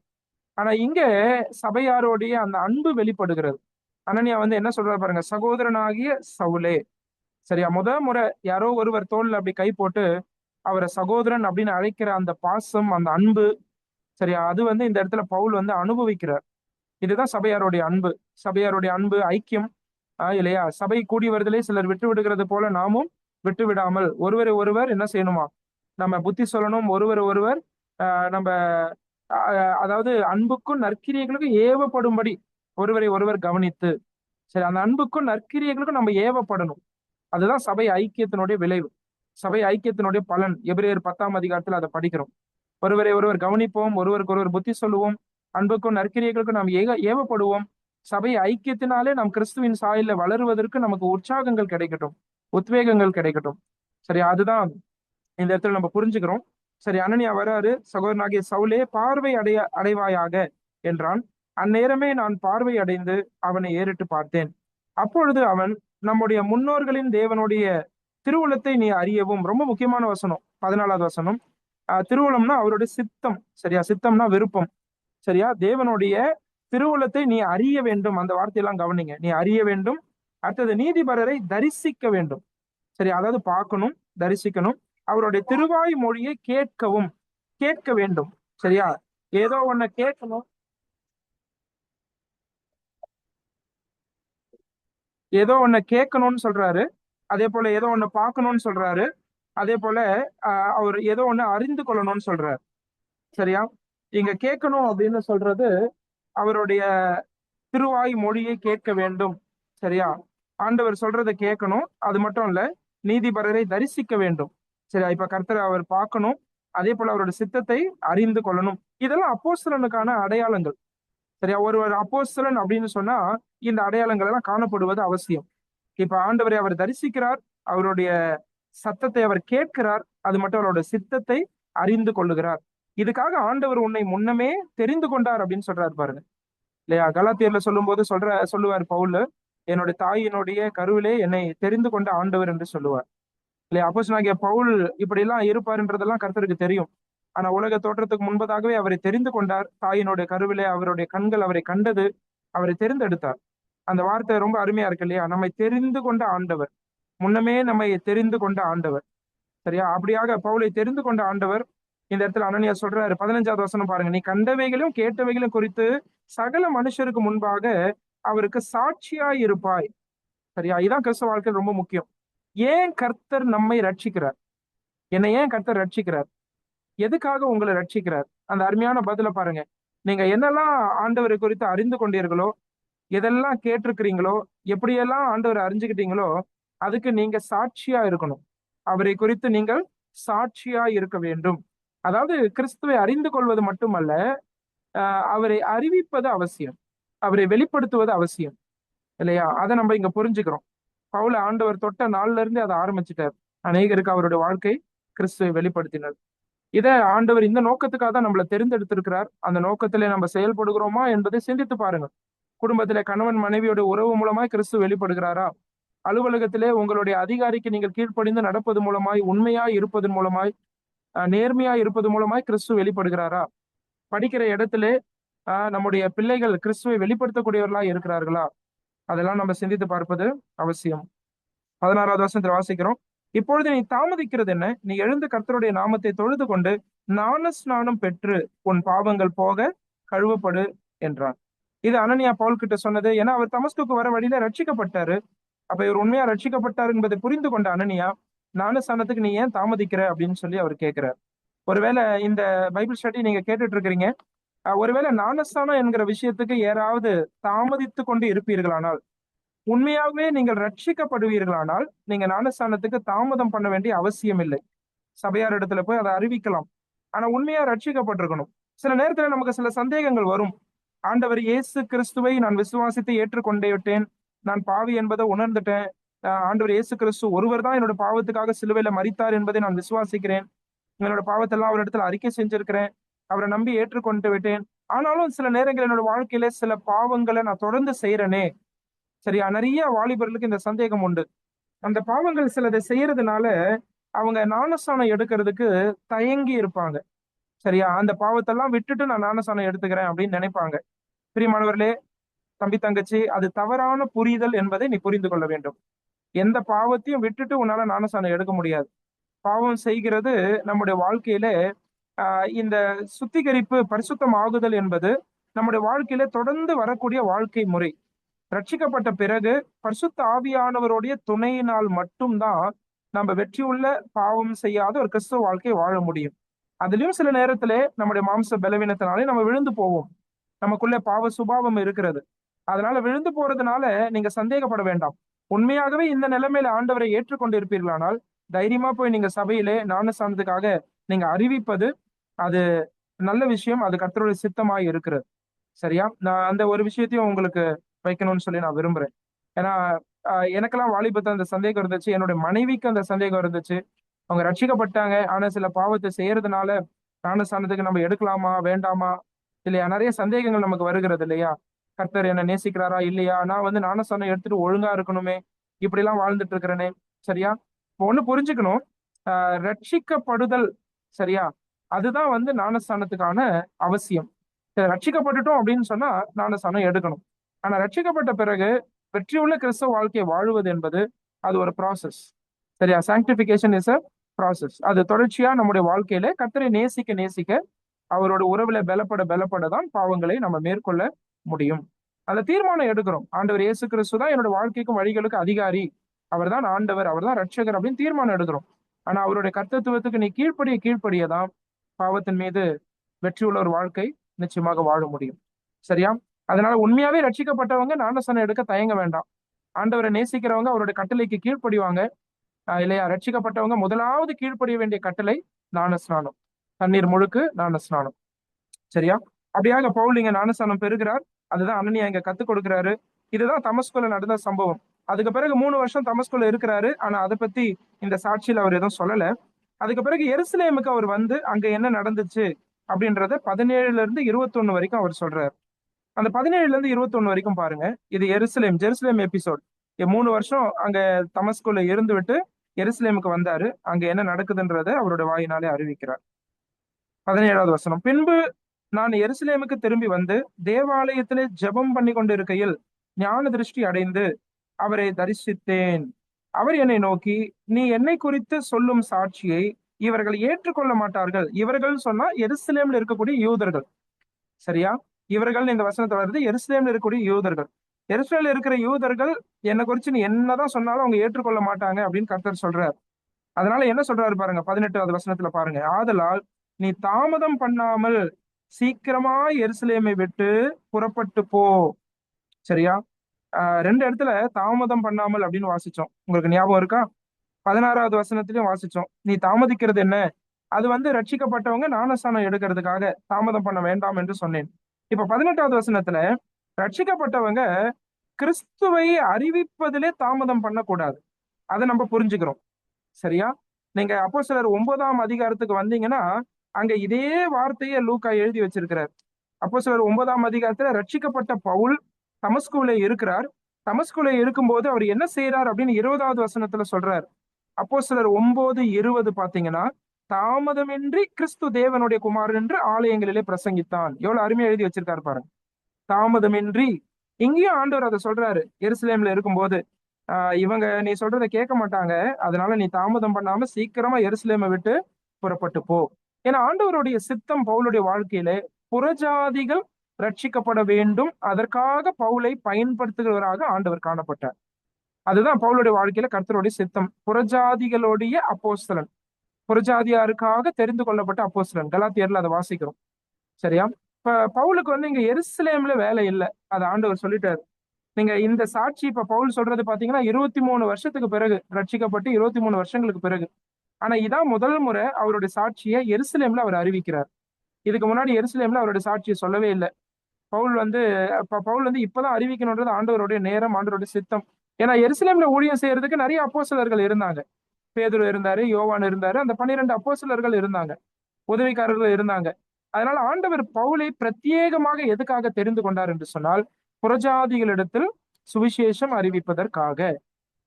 ஆனா இங்க சபையாரோடைய அந்த அன்பு வெளிப்படுகிறது. அனனியா என்ன சொல்றாரு பாருங்க, சகோதரனாகிய சவுலே. சரியா? முறை யாரோ ஒருவர் தோல்ல அப்படி கை போட்டு அவரை சகோதரன் அப்படின்னு அழைக்கிற அந்த பாசம், அந்த அன்பு, சரியா? அது இந்த இடத்துல பவுல் அனுபவிக்கிறார். இதுதான் சபையாருடைய அன்பு. சபையாருடைய அன்பு, ஐக்கியம். இல்லையா? சபை கூடி வருதலே சிலர் விட்டு விடுகிறது போல நாமும் விட்டு விடாமல் ஒருவரை ஒருவர் என்ன செய்யணுமா, நம்ம புத்தி சொல்லணும். ஒருவர் ஒருவர் நம்ம அதாவது அன்புக்கும் நற்கிரியைகளுக்கும் ஏவப்படும்படி ஒருவரை ஒருவர் கவனித்து, சரி, அந்த அன்புக்கும் நற்கிரியைகளுக்கும் நம்ம ஏவப்படணும். அதுதான் சபை ஐக்கியத்தினுடைய விளைவு, சபை ஐக்கியத்தினுடைய பலன். எபிரேயர் 10ஆம் அதிகாரத்துல அதை படிக்கிறோம். ஒருவரை ஒருவர் கவனிப்போம், ஒருவருக்கு ஒருவர் புத்தி சொல்லுவோம், அன்புக்கும் நற்கிரியைகளுக்கும் நாம் ஏவப்படுவோம். சபை ஐக்கியத்தினாலே நாம் கிறிஸ்துவின் சாயல்ல வளருவதற்கு நமக்கு உற்சாகங்கள் கிடைக்கட்டும், உத்வேகங்கள் கிடைக்கட்டும். சரி, அதுதான் இந்த இடத்துல நம்ம புரிஞ்சுக்கிறோம். சரி, அனனியா வராரு. சகோதரனாகிய சவுலே, பார்வை அடைவாயாக என்றான். அந்நேரமே நான் பார்வை அடைந்து அவனை ஏறிட்டு பார்த்தேன். அப்பொழுது அவன், நம்முடைய முன்னோர்களின் தேவனுடைய திருவுளத்தை நீ அறியவும். ரொம்ப முக்கியமான வசனம், 14வது வசனம். திருவுளம்னா அவருடைய சித்தம். சரியா? சித்தம்னா விருப்பம். சரியா? தேவனுடைய திருவுளத்தை நீ அறிய வேண்டும். அந்த வார்த்தையெல்லாம் கவனிங்க. நீ அறிய வேண்டும். அடுத்தது, நீதிபரரை தரிசிக்க வேண்டும். சரி, அதாவது பார்க்கணும், தரிசிக்கணும். அவருடைய திருவாய் மொழியை கேட்கவும், கேட்க வேண்டும். சரியா? ஏதோ ஒண்ணு கேட்கணும், ஏதோ ஒண்ணு கேட்கணும்னு சொல்றாரு. அதே போல ஏதோ ஒண்ணு பார்க்கணும்னு சொல்றாரு. அதே போல அவர் ஏதோ ஒண்ணு அறிந்து கொள்ளணும்னு சொல்றாரு. சரியா? இங்க கேட்கணும் அப்படின்னு சொல்றது அவருடைய திருவாய் மொழியை கேட்க வேண்டும். சரியா? ஆண்டவர் சொல்றதை கேட்கணும். அது மட்டும் இல்ல, நீதிபரரை தரிசிக்க வேண்டும். சரியா? இப்ப கர்த்தரை அவர் பார்க்கணும். அதே போல அவரோட சித்தத்தை அறிந்து கொள்ளணும். இதெல்லாம் அப்போஸ்தலனுக்கான அடையாளங்கள். சரியா? ஒருவர் அப்போஸ்தலன் அப்படின்னு சொன்னா இந்த அடையாளங்கள் எல்லாம் காணப்படுவது அவசியம். இப்ப ஆண்டவரை அவர் தரிசிக்கிறார், அவருடைய சத்தத்தை அவர் கேட்கிறார், அது மட்டும் அவரோட சித்தத்தை அறிந்து கொள்ளுகிறார். இதுக்காக ஆண்டவர் உன்னை முன்னமே தெரிந்து கொண்டார் அப்படின்னு சொல்றாரு பாருங்க. இல்லையா? கலாத்தியர்ல சொல்லும்போது சொல்லுவார் பவுல், என்னுடைய தாயினுடைய கருவிலே என்னை தெரிந்து கொண்ட ஆண்டவர் என்று சொல்லுவார். இல்லையா? அப்போஸ்தலனாகிய பவுல் இப்படி எல்லாம் இருப்பாருன்றதெல்லாம் கர்த்தருக்கு தெரியும். ஆனா உலக தோற்றத்துக்கு முன்பதாகவே அவரை தெரிந்து கொண்டார். தாயினுடைய கருவிலே அவருடைய கண்கள் அவரை கண்டது, அவரை தெரிந்தெடுத்தார். அந்த வார்த்தை ரொம்ப அருமையா இருக்கு இல்லையா? நம்மை தெரிந்து கொண்ட ஆண்டவர், முன்னமே நம்மை தெரிந்து கொண்ட ஆண்டவர். சரியா? அப்படியாக பவுலை தெரிந்து கொண்ட ஆண்டவர் இந்த இடத்துல அனனியா சொல்றாரு. 15வது வசனம் பாருங்க. நீ கண்டவைகளும் கேட்டவைகளும் குறித்து சகல மனுஷருக்கு முன்பாக அவருக்கு சாட்சியாய் இருப்பாய். சரியா? இதான் கிறிஸ்தவ வாழ்க்கையில் ரொம்ப முக்கியம். ஏன் கர்த்தர் நம்மை ரட்சிக்கிறார்? என்னை ஏன் கர்த்தர் ரட்சிக்கிறார்? எதுக்காக உங்களை ரட்சிக்கிறார்? அந்த அருமையான பதில பாருங்க. நீங்க என்னெல்லாம் ஆண்டவரை குறித்து அறிந்து கொண்டீர்களோ, எதெல்லாம் கேட்டிருக்கிறீங்களோ, எப்படியெல்லாம் ஆண்டவரை அறிஞ்சுக்கிட்டீங்களோ, அதுக்கு நீங்க சாட்சியா இருக்கணும். அவரை குறித்து நீங்கள் சாட்சியா இருக்க வேண்டும். அதாவது கிறிஸ்துவை அறிந்து கொள்வது மட்டுமல்ல, அவரை அறிவிப்பது அவசியம். அவரை வெளிப்படுத்துவது அவசியம். இல்லையா? அதை நம்ம இங்க புரிஞ்சுக்கிறோம். பவுல ஆண்டவர் தொட்ட நாள்ல இருந்து அதை ஆரம்பிச்சுட்டார். அநேகருக்கு அவருடைய வாழ்க்கை கிறிஸ்துவை வெளிப்படுத்தினர். இதை ஆண்டவர் இந்த நோக்கத்துக்காக தான் நம்மளை தெரிந்தெடுத்திருக்கிறார். அந்த நோக்கத்திலே நம்ம செயல்படுகிறோமா என்பதை சிந்தித்து பாருங்க. குடும்பத்திலே கணவன் மனைவியோட உறவு மூலமாய் கிறிஸ்து வெளிப்படுகிறாரா? அலுவலகத்திலே உங்களுடைய அதிகாரிக்கு நீங்கள் கீழ்ப்படிந்து நடப்பது மூலமாய், உண்மையாய் இருப்பதன் மூலமாய், நேர்மையா இருப்பது மூலமாய் கிறிஸ்து வெளிப்படுகிறாரா? படிக்கிற இடத்திலே நம்முடைய பிள்ளைகள் கிறிஸ்துவை வெளிப்படுத்தக்கூடியவர்களா இருக்கிறார்களா? அதெல்லாம் நம்ம சிந்தித்து பார்ப்பது அவசியம். 16வது வசனத்தில் வாசிக்கிறோம். இப்பொழுது நீ தாமதிக்கிறது என்ன? நீ எழுந்து கர்த்தருடைய நாமத்தை தொழுது கொண்டு ஞானஸ்நானம் பெற்று உன் பாவங்கள் போக கழுவப்படு என்றான். இது அனனியா பவுல் கிட்ட சொன்னது. ஏன்னா அவர் தமஸ்குக்கு வர வழியில ரட்சிக்கப்பட்டாரு. அப்ப இவர் உண்மையா ரட்சிக்கப்பட்டார் என்பதை புரிந்து கொண்ட அனனியா, ஞானஸ்நானத்துக்கு நீ ஏன் தாமதிக்கிற அப்படின்னு சொல்லி அவர் கேட்கிறார். ஒருவேளை இந்த பைபிள் ஸ்டடி நீங்க கேட்டுட்டு இருக்கிறீங்க. ஒருவேளை ஞானஸ்நானம் என்கிற விஷயத்துக்கு யாராவது தாமதித்து கொண்டு இருப்பீர்களானால், உண்மையாகவே நீங்கள் ரட்சிக்கப்படுவீர்களானால், நீங்க ஞானஸ்நானத்துக்கு தாமதம் பண்ண வேண்டிய அவசியம் இல்லை. சபையார் இடத்துல போய் அதை அறிவிக்கலாம். ஆனா உண்மையா ரட்சிக்கப்பட்டிருக்கணும். சில நேரத்துல நமக்கு சில சந்தேகங்கள் வரும். ஆண்டவர் இயேசு கிறிஸ்துவை நான் விசுவாசித்து ஏற்றுக்கொண்டே விட்டேன், நான் பாவி என்பதை உணர்ந்துட்டேன், ஆண்டவர் இயேசு கிறிஸ்து ஒருவர் தான் என்னோட பாவத்துக்காக சிலுவையில மரித்தார் என்பதை நான் விசுவாசிக்கிறேன், என்னோட பாவத்தெல்லாம் அவர் இடத்துல அறிக்கை செஞ்சிருக்கிறேன், அவரை நம்பி ஏற்றுக்கொண்டு விட்டேன். ஆனாலும் சில நேரங்கள் என்னோட வாழ்க்கையில சில பாவங்களை நான் தொடர்ந்து செய்யறேனே. சரியா? நிறைய வாலிபர்களுக்கு இந்த சந்தேகம் உண்டு. அந்த பாவங்கள் சிலதை செய்யறதுனால அவங்க ஞானஸ்நானம் எடுக்கிறதுக்கு தயங்கி இருப்பாங்க. சரியா? அந்த பாவத்தெல்லாம் விட்டுட்டு நான் ஞானஸ்நானம் எடுத்துக்கிறேன் அப்படின்னு நினைப்பாங்க. பிரியமானவர்களே, தம்பி தங்கச்சி, அது தவறான புரிதல் என்பதை நீ புரிந்து கொள்ள வேண்டும். எந்த பாவத்தையும் விட்டுட்டு உன்னால ஞானஸ்நானம் எடுக்க முடியாது. பாவம் செய்கிறது நம்முடைய வாழ்க்கையில இந்த சுத்திகரிப்பு, பரிசுத்தம் ஆகுதல் என்பது நம்முடைய வாழ்க்கையில தொடர்ந்து வரக்கூடிய வாழ்க்கை முறை. ரட்சிக்கப்பட்ட பிறகு பரிசுத்த ஆவியானவருடைய துணையினால் மட்டும்தான் நம்ம வெற்றியுள்ள, பாவம் செய்யாத ஒரு கிறிஸ்துவ வாழ்க்கையை வாழ முடியும். அதுலயும் சில நேரத்திலே நம்முடைய மாம்ச பலவீனத்தினாலே நம்ம விழுந்து போவோம். நமக்குள்ள பாவ சுபாவம் இருக்கிறது. அதனால விழுந்து போறதுனால நீங்க சந்தேகப்பட வேண்டாம். உண்மையாகவே இந்த நிலைமையில ஆண்டவரை ஏற்றுக்கொண்டு இருப்பீர்களானால், தைரியமா போய் நீங்க சபையிலே ஞானஸ்நானத்துக்காக நீங்க அறிவிப்பது, அது நல்ல விஷயம். அது கர்த்தருடைய சித்தமாய் இருக்கிறது. சரியா? நான் அந்த ஒரு விஷயத்தையும் உங்களுக்கு வைக்கணும்னு சொல்லி நான் விரும்புறேன். ஏன்னா எனக்கெல்லாம் வாலிபத்துல அந்த சந்தேகம் இருந்துச்சு. என்னுடைய மனைவிக்கு அந்த சந்தேகம் இருந்துச்சு. அவங்க ரட்சிக்கப்பட்டாங்க. ஆனா சில பாவத்தை செய்யறதுனால ஞானஸ்நானத்துக்கு நம்ம எடுக்கலாமா வேண்டாமா இல்லையா? நிறைய சந்தேகங்கள் நமக்கு வருகிறது இல்லையா? கர்த்தர் என்ன நேசிக்கிறாரா இல்லையா? நான் ஞானஸ்நானம் எடுத்துட்டு ஒழுங்கா இருக்கணுமே, இப்படி எல்லாம் வாழ்ந்துட்டு இருக்கிறேனே. சரியா? இப்போ ஒண்ணு புரிஞ்சுக்கணும். ரட்சிக்கப்படுதல், சரியா, அதுதான் ஞானஸ்நானத்துக்கான அவசியம். ரட்சிக்கப்பட்டுட்டோம் அப்படின்னு சொன்னா ஞானஸ்நானம் எடுக்கணும். ஆனா ரட்சிக்கப்பட்ட பிறகு வெற்றியுள்ள கிறிஸ்தவ வாழ்க்கையை வாழுவது என்பது அது ஒரு ப்ராசஸ். சரியா? Sanctification is a process. அது தொடர்ச்சியா நம்முடைய வாழ்க்கையில கர்த்தரை நேசிக்க நேசிக்க, அவரோட உறவுல பலப்பட தான் பாவங்களை நம்ம மேற்கொள்ள முடியும். அந்த தீர்மானம் எடுக்கிறோம். ஆண்டவர் இயேசு கிறிஸ்து தான் என்னோட வாழ்க்கைக்கும் வழிகளுக்கு அதிகாரி, அவர் தான் ஆண்டவர், அவர் தான் ரட்சகர் அப்படின்னு தீர்மானம் எடுக்கிறோம். ஆனா அவருடைய கர்த்தத்துவத்துக்கு நீ கீழ்ப்படியதான் பாவத்தின் மீது வெற்றியுள்ள ஒரு வாழ்க்கை நிச்சயமாக வாழ முடியும். சரியா? அதனால உண்மையாவே ரட்சிக்கப்பட்டவங்க ஞானஸ்நானம் எடுக்க தயங்க வேண்டாம். ஆண்டவரை நேசிக்கிறவங்க அவருடைய கட்டளைக்கு கீழ்ப்படிவாங்க. இல்லையா? ரட்சிக்கப்பட்டவங்க முதலாவது கீழ்ப்படிய வேண்டிய கட்டளை ஞானஸ்நானம். தண்ணீர் முழுக்கு ஞானஸ்நானம். சரியா? அப்படியாக பவுல் இங்க ஞானஸ்நானம் பெறுகிறார். அதுதான் அனனியா இங்க கத்துக் கொடுக்கிறாரு. இதுதான் தமஸ்குல நடந்த சம்பவம். அதுக்கு பிறகு 3 வருஷம் தமஸ்குல இருக்கிறாரு. ஆனா அதை பத்தி இந்த சாட்சியில அவர் எதுவும் சொல்லல. அதுக்கு பிறகு எருசலேமுக்கு அவர் அங்க என்ன நடந்துச்சு அப்படின்றத 17ல இருந்து 21 வரைக்கும் அவர் சொல்றாரு. அந்த 17ல இருந்து 21 வரைக்கும் பாருங்க. இது ஜெருசலேம் எபிசோட். 3 வருஷம் அங்க தமஸ்குல இருந்து விட்டு எருசலேமுக்கு வந்தாரு. அங்க என்ன நடக்குதுன்றத அவருடைய வாயினாலே அறிவிக்கிறார். 17வது வசனம். பின்பு நான் எருசலேமுக்கு திரும்பி வந்து தேவாலயத்திலே ஜெபம் பண்ணி கொண்டிருக்கையில் ஞான திருஷ்டி அடைந்து அவரை தரிசித்தேன். அவர் என்னை நோக்கி, நீ என்னை குறித்து சொல்லும் சாட்சியை இவர்கள் ஏற்றுக்கொள்ள மாட்டார்கள். இவர்கள் சொன்னா எருசலேம்ல இருக்கக்கூடிய யூதர்கள். சரியா? இவர்கள் இந்த வசனத்துல வருது, எருசலேம்ல இருக்கக்கூடிய யூதர்கள். எருசலேம்ல இருக்கிற யூதர்கள் என்னை குறிச்சு நீ என்னதான் சொன்னாலும் அவங்க ஏற்றுக்கொள்ள மாட்டாங்க அப்படின்னு கர்த்தர் சொல்றார். அதனால என்ன சொல்றாரு பாருங்க, 18வது வசனத்துல பாருங்க. ஆதலால் நீ தாமதம் பண்ணாமல் சீக்கிரமாய் எருசலேமை விட்டு புறப்பட்டு போ. சரியா? ரெண்டு இடத்துல தாமதம் பண்ணாமல் அப்படின்னு வாசிச்சோம். உங்களுக்கு ஞாபகம் இருக்கா? 16வது வசனத்திலையும் வாசிச்சோம். நீ தாமதிக்கிறது என்ன? அது ரட்சிக்கப்பட்டவங்க ஞானஸ்நானம் எடுக்கிறதுக்காக தாமதம் பண்ண வேண்டாம் என்று சொன்னேன். இப்ப 18வது வசனத்துல ரட்சிக்கப்பட்டவங்க கிறிஸ்துவை அறிவிப்பதிலே தாமதம் பண்ணக்கூடாது. அதை நம்ம புரிஞ்சுக்கிறோம். சரியா? நீங்க அப்போஸ்தலர் 9ஆம் அதிகாரத்துக்கு வந்தீங்கன்னா அங்க இதே வார்த்தையை லூக்கா எழுதி வச்சிருக்கிறார். அப்போஸ்தலர் 9ஆம் அதிகாரத்துல ரட்சிக்கப்பட்ட பவுல் தமஸ்குல இருக்கிறார். தமஸ்குல இருக்கும்போது அவர் என்ன செய்யறார் அப்படின்னு 20வது வசனத்துல சொல்றார். அப்போஸ்தலர் 9:20 பாத்தீங்கன்னா, தாமதமின்றி கிறிஸ்து தேவனுடைய குமாரன் என்று ஆலயங்களிலே பிரசங்கித்தான். எவ்வளவு அருமையா எழுதி வச்சிருக்காரு பாருங்க. தாமதமின்றி. இங்கேயும் ஆண்டவர் அதை சொல்றாரு. எருசலேம்ல இருக்கும்போது இவங்க நீ சொல்றதை கேட்க மாட்டாங்க, அதனால நீ தாமதம் பண்ணாம சீக்கிரமா எருசலேமை விட்டு புறப்பட்டு போ. ஏன்னா ஆண்டவருடைய சித்தம் பவுலுடைய வாழ்க்கையிலே புறஜாதிகள் ரட்சிக்கப்பட வேண்டும், அதற்காக பவுலை பயன்படுத்துகிறவராக ஆண்டவர் காணப்பட்டார். அதுதான் பவுலுடைய வாழ்க்கையில கர்த்தருடைய சித்தம். புறஜாதிகளுடைய அப்போஸ்தலன், புறஜாதியாருக்காக தெரிந்து கொள்ளப்பட்ட அப்போஸ்தலன். கலாத்தியர்ல அதை வாசிக்கிறோம். சரியா? இப்ப பவுலுக்கு இங்க எருசலேம்ல வேலை இல்லை, அதை ஆண்டவர் சொல்லிட்டாரு. நீங்க இந்த சாட்சி இப்ப பவுல் சொல்றது பாத்தீங்கன்னா 23 வருஷத்துக்கு பிறகு, ரட்சிக்கப்பட்டு 23 வருஷங்களுக்கு பிறகு. ஆனா இதான் முதல் முறை அவருடைய சாட்சியை எருசலேம்ல அவர் அறிவிக்கிறார். இதுக்கு முன்னாடி எருசலேம்ல அவருடைய சாட்சியை சொல்லவே இல்லை. பவுல் பவுல் இப்பதான் அறிவிக்கணும்ன்றது ஆண்டவருடைய நேரம், ஆண்டவருடைய சித்தம். ஏன்னா எருசலேம்ல ஊழியம் செய்யறதுக்கு நிறைய அப்போஸ்தலர்கள் இருந்தாங்க. பேதுரு இருந்தாரு, யோவான் இருந்தாரு, அந்த 12 அப்போஸ்தலர்கள் இருந்தாங்க, உதவிக்காரர்கள் இருந்தாங்க. அதனால ஆண்டவர் பவுலை பிரத்யேகமாக எதுக்காக தெரிந்து கொண்டார் என்று சொன்னால், புறஜாதிகளிடத்தில் சுவிசேஷம் அறிவிப்பதற்காக.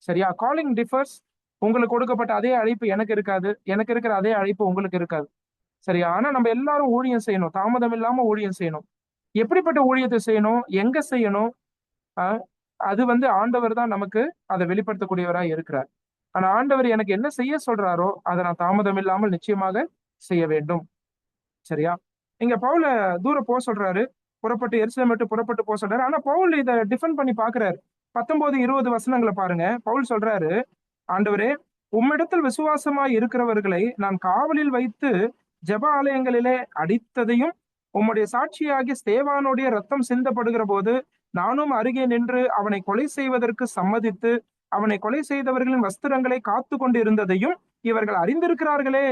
சரியா? Calling differs. உங்களுக்கு கொடுக்கப்பட்ட அதே அழைப்பு எனக்கு இருக்காது, எனக்கு இருக்கிற அதே அழைப்பு உங்களுக்கு இருக்காது. சரியா? ஆனா நம்ம எல்லாரும் ஊழியம் செய்யணும், தாமதம் இல்லாம ஊழியம் செய்யணும். எப்படிப்பட்ட ஊழியத்தை செய்யணும், எங்க செய்யணும்? ஆஹ் அது ஆண்டவர் தான் நமக்கு அதை வெளிப்படுத்தக்கூடியவராய் இருக்கிறார். ஆனா ஆண்டவர் எனக்கு என்ன செய்ய சொல்றாரோ அதை நான் தாமதம் இல்லாமல் நிச்சயமாக செய்ய வேண்டும். சரியா? இங்க பவுல தூரம் போக சொல்றாரு, புறப்பட்டு எருசலேம் விட்டு புறப்பட்டு போக சொல்றாரு. ஆனா பவுல் இதை டிஃபெண்ட் பண்ணி பாக்குறாரு. 19-20 வசனங்களை பாருங்க. பவுல் சொல்றாரு, ஆண்டவரே, உம்மிடத்தில் விசுவாசமாய் இருக்கிறவர்களை நான் காவலில் வைத்து ஜெப ஆலயங்களிலே அடித்ததையும், உம்முடைய சாட்சியாகிய ஸ்தேவானுடைய ரத்தம் சிந்தப்படுகிற போது நானும் அருகே நின்று அவனை கொலை செய்வதற்கு சம்மதித்து அவனை கொலை செய்தவர்களின் வஸ்திரங்களை காத்து கொண்டு இருந்ததையும் இவர்கள் அறிந்திருக்கிறார்களே.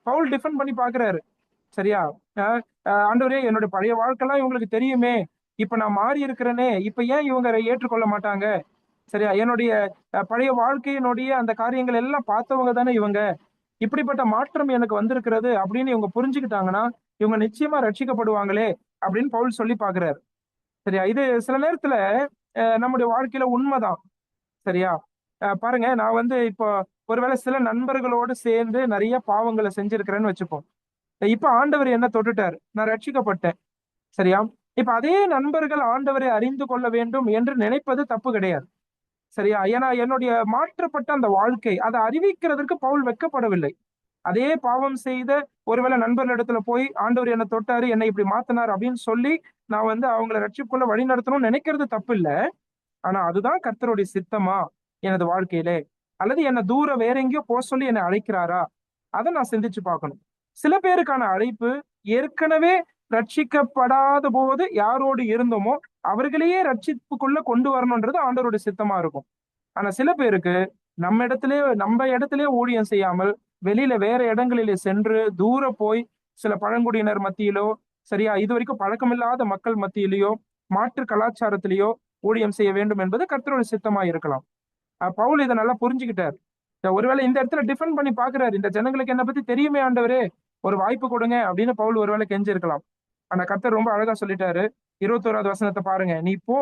பவுல் டிஃபெண்ட் பண்ணி பாக்குறாரு. சரியா? ஆண்டவரே, என்னோட பழைய வாழ்க்கைலாம் இவங்களுக்கு தெரியுமே, இப்ப நான் மாறி இருக்கிறேனே, இப்ப ஏன் இவங்க ஏற்றுக்கொள்ள மாட்டாங்க? சரியா? என்னுடைய பழைய வாழ்க்கையினுடைய அந்த காரியங்கள் எல்லாம் பார்த்தவங்க தானே இவங்க. இப்படிப்பட்ட மாற்றம் எனக்கு வந்திருக்கிறது அப்படின்னு இவங்க புரிஞ்சுக்கிட்டாங்கன்னா இவங்க நிச்சயமா ரட்சிக்கப்படுவாங்களே அப்படின்னு பவுல் சொல்லி பாக்குறாரு. சரியா? இது சில நேரத்துல நம்முடைய வாழ்க்கையில உண்மைதான். சரியா? பாருங்க, நான் இப்போ ஒருவேளை சில நண்பர்களோடு சேர்ந்து நிறைய பாவங்களை செஞ்சிருக்கிறேன்னு வச்சுப்போம். இப்ப ஆண்டவர் என்ன தொட்டுட்டாரு, நான் ரட்சிக்கப்பட்டேன். சரியா? இப்ப அதே நண்பர்கள் ஆண்டவரை அறிந்து கொள்ள வேண்டும் என்று நினைப்பது தப்பு கிடையாது. சரியா? ஏன்னா என்னுடைய மாற்றப்பட்ட அந்த வாழ்க்கை அதை அறிவிக்கிறதுக்கு பவுல் வெட்கப்படவில்லை. அதே பாவம் செய்த ஒருவேளை நண்பர்களிடத்துல போய் ஆண்டவர் என்ன தொட்டாரு, என்னை இப்படி மாத்தினார் அப்படின்னு சொல்லி நான் அவங்களை ரட்சிப்புக்குள்ள வழி நடத்தணும்னு நினைக்கிறது தப்பு இல்ல. ஆனா அதுதான் கர்த்தருடைய சித்தமா எனது வாழ்க்கையிலே, அல்லது என்னை தூரம் வேற எங்கேயோ போக சொல்லி என்னை அழைக்கிறாரா, அதை நான் சிந்திச்சு பார்க்கணும். சில பேருக்கான அழைப்பு ஏற்கனவே ரட்சிக்கப்படாத போது யாரோடு இருந்தோமோ அவர்களையே ரட்சிப்புக்குள்ள கொண்டு வரணும்ன்றது ஆண்டவருடைய சித்தமா இருக்கும். ஆனா சில பேருக்கு நம்ம இடத்திலே ஊழியம் செய்யாமல் வெளியில வேற இடங்களிலே சென்று தூர போய் சில பழங்குடியினர் மத்தியிலோ, சரியா, இது வரைக்கும் பழக்கமில்லாத மக்கள் மத்தியிலேயோ, மாற்று கலாச்சாரத்திலேயோ ஊழியம் செய்ய வேண்டும் என்பது கர்த்தருடைய சித்தமா இருக்கலாம். பவுல் இதை நல்லா புரிஞ்சுக்கிட்டார். ஒருவேளை இந்த இடத்துல டிஃபெண்ட் பண்ணி பாக்குறாரு, இந்த ஜனங்களுக்கு என்ன பத்தி தெரியுமே ஆண்டவரே, ஒரு வாய்ப்பு கொடுங்க அப்படின்னு பவுல் ஒருவேளை கெஞ்சிருக்கலாம். ஆனா கர்த்தர் ரொம்ப அழகா சொல்லிட்டாரு. 21வது வசனத்தை பாருங்க. நீ போ,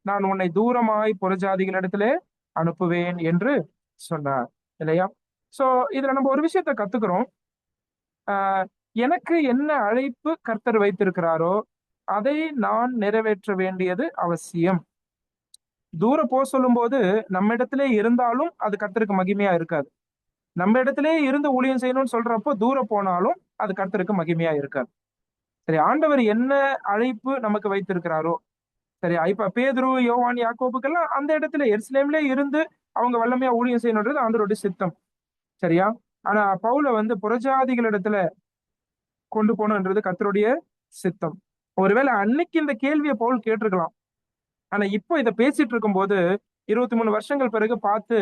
நான் உன்னை தூரமாய் புறஜாதிகள் இடத்திலே அனுப்புவேன் என்று சொன்னார். இல்லையா? சோ இதுல நம்ம ஒரு விஷயத்த கத்துக்கிறோம். ஆஹ் எனக்கு என்ன அழைப்பு கர்த்தர் வைத்திருக்கிறாரோ அதை நான் நிறைவேற்ற வேண்டியது அவசியம். தூர போக சொல்லும் போது நம்ம இடத்திலே இருந்தாலும் அது கர்த்தருக்கு மகிமையா இருக்காது. நம்ம இடத்திலே இருந்து ஊழியம் செய்யணும்னு சொல்றப்போ தூரம் போனாலும் அது கர்த்தருக்கு மகிமையா இருக்காது. சரி, ஆண்டவர் என்ன அழைப்பு நமக்கு வைத்திருக்கிறாரோ, சரியா, இப்ப பேதுரு, யோவான், யாக்கோபுக்கெல்லாம் அந்த இடத்துல எருசலேம்லே இருந்து அவங்க வல்லமையா ஊழியம் செய்யணுன்றது ஆண்டவருடைய சித்தம். சரியா. ஆனா பவுல வந்து புறஜாதிகள் இடத்துல கொண்டு போகணுன்றது கர்த்தருடைய சித்தம். ஒருவேளை அன்னைக்கு இந்த கேள்வியை பவுல் கேட்டிருக்கலாம். ஆனா இப்போ இதை பேசிட்டு இருக்கும்போது 23 வருஷங்கள் பிறகு பார்த்து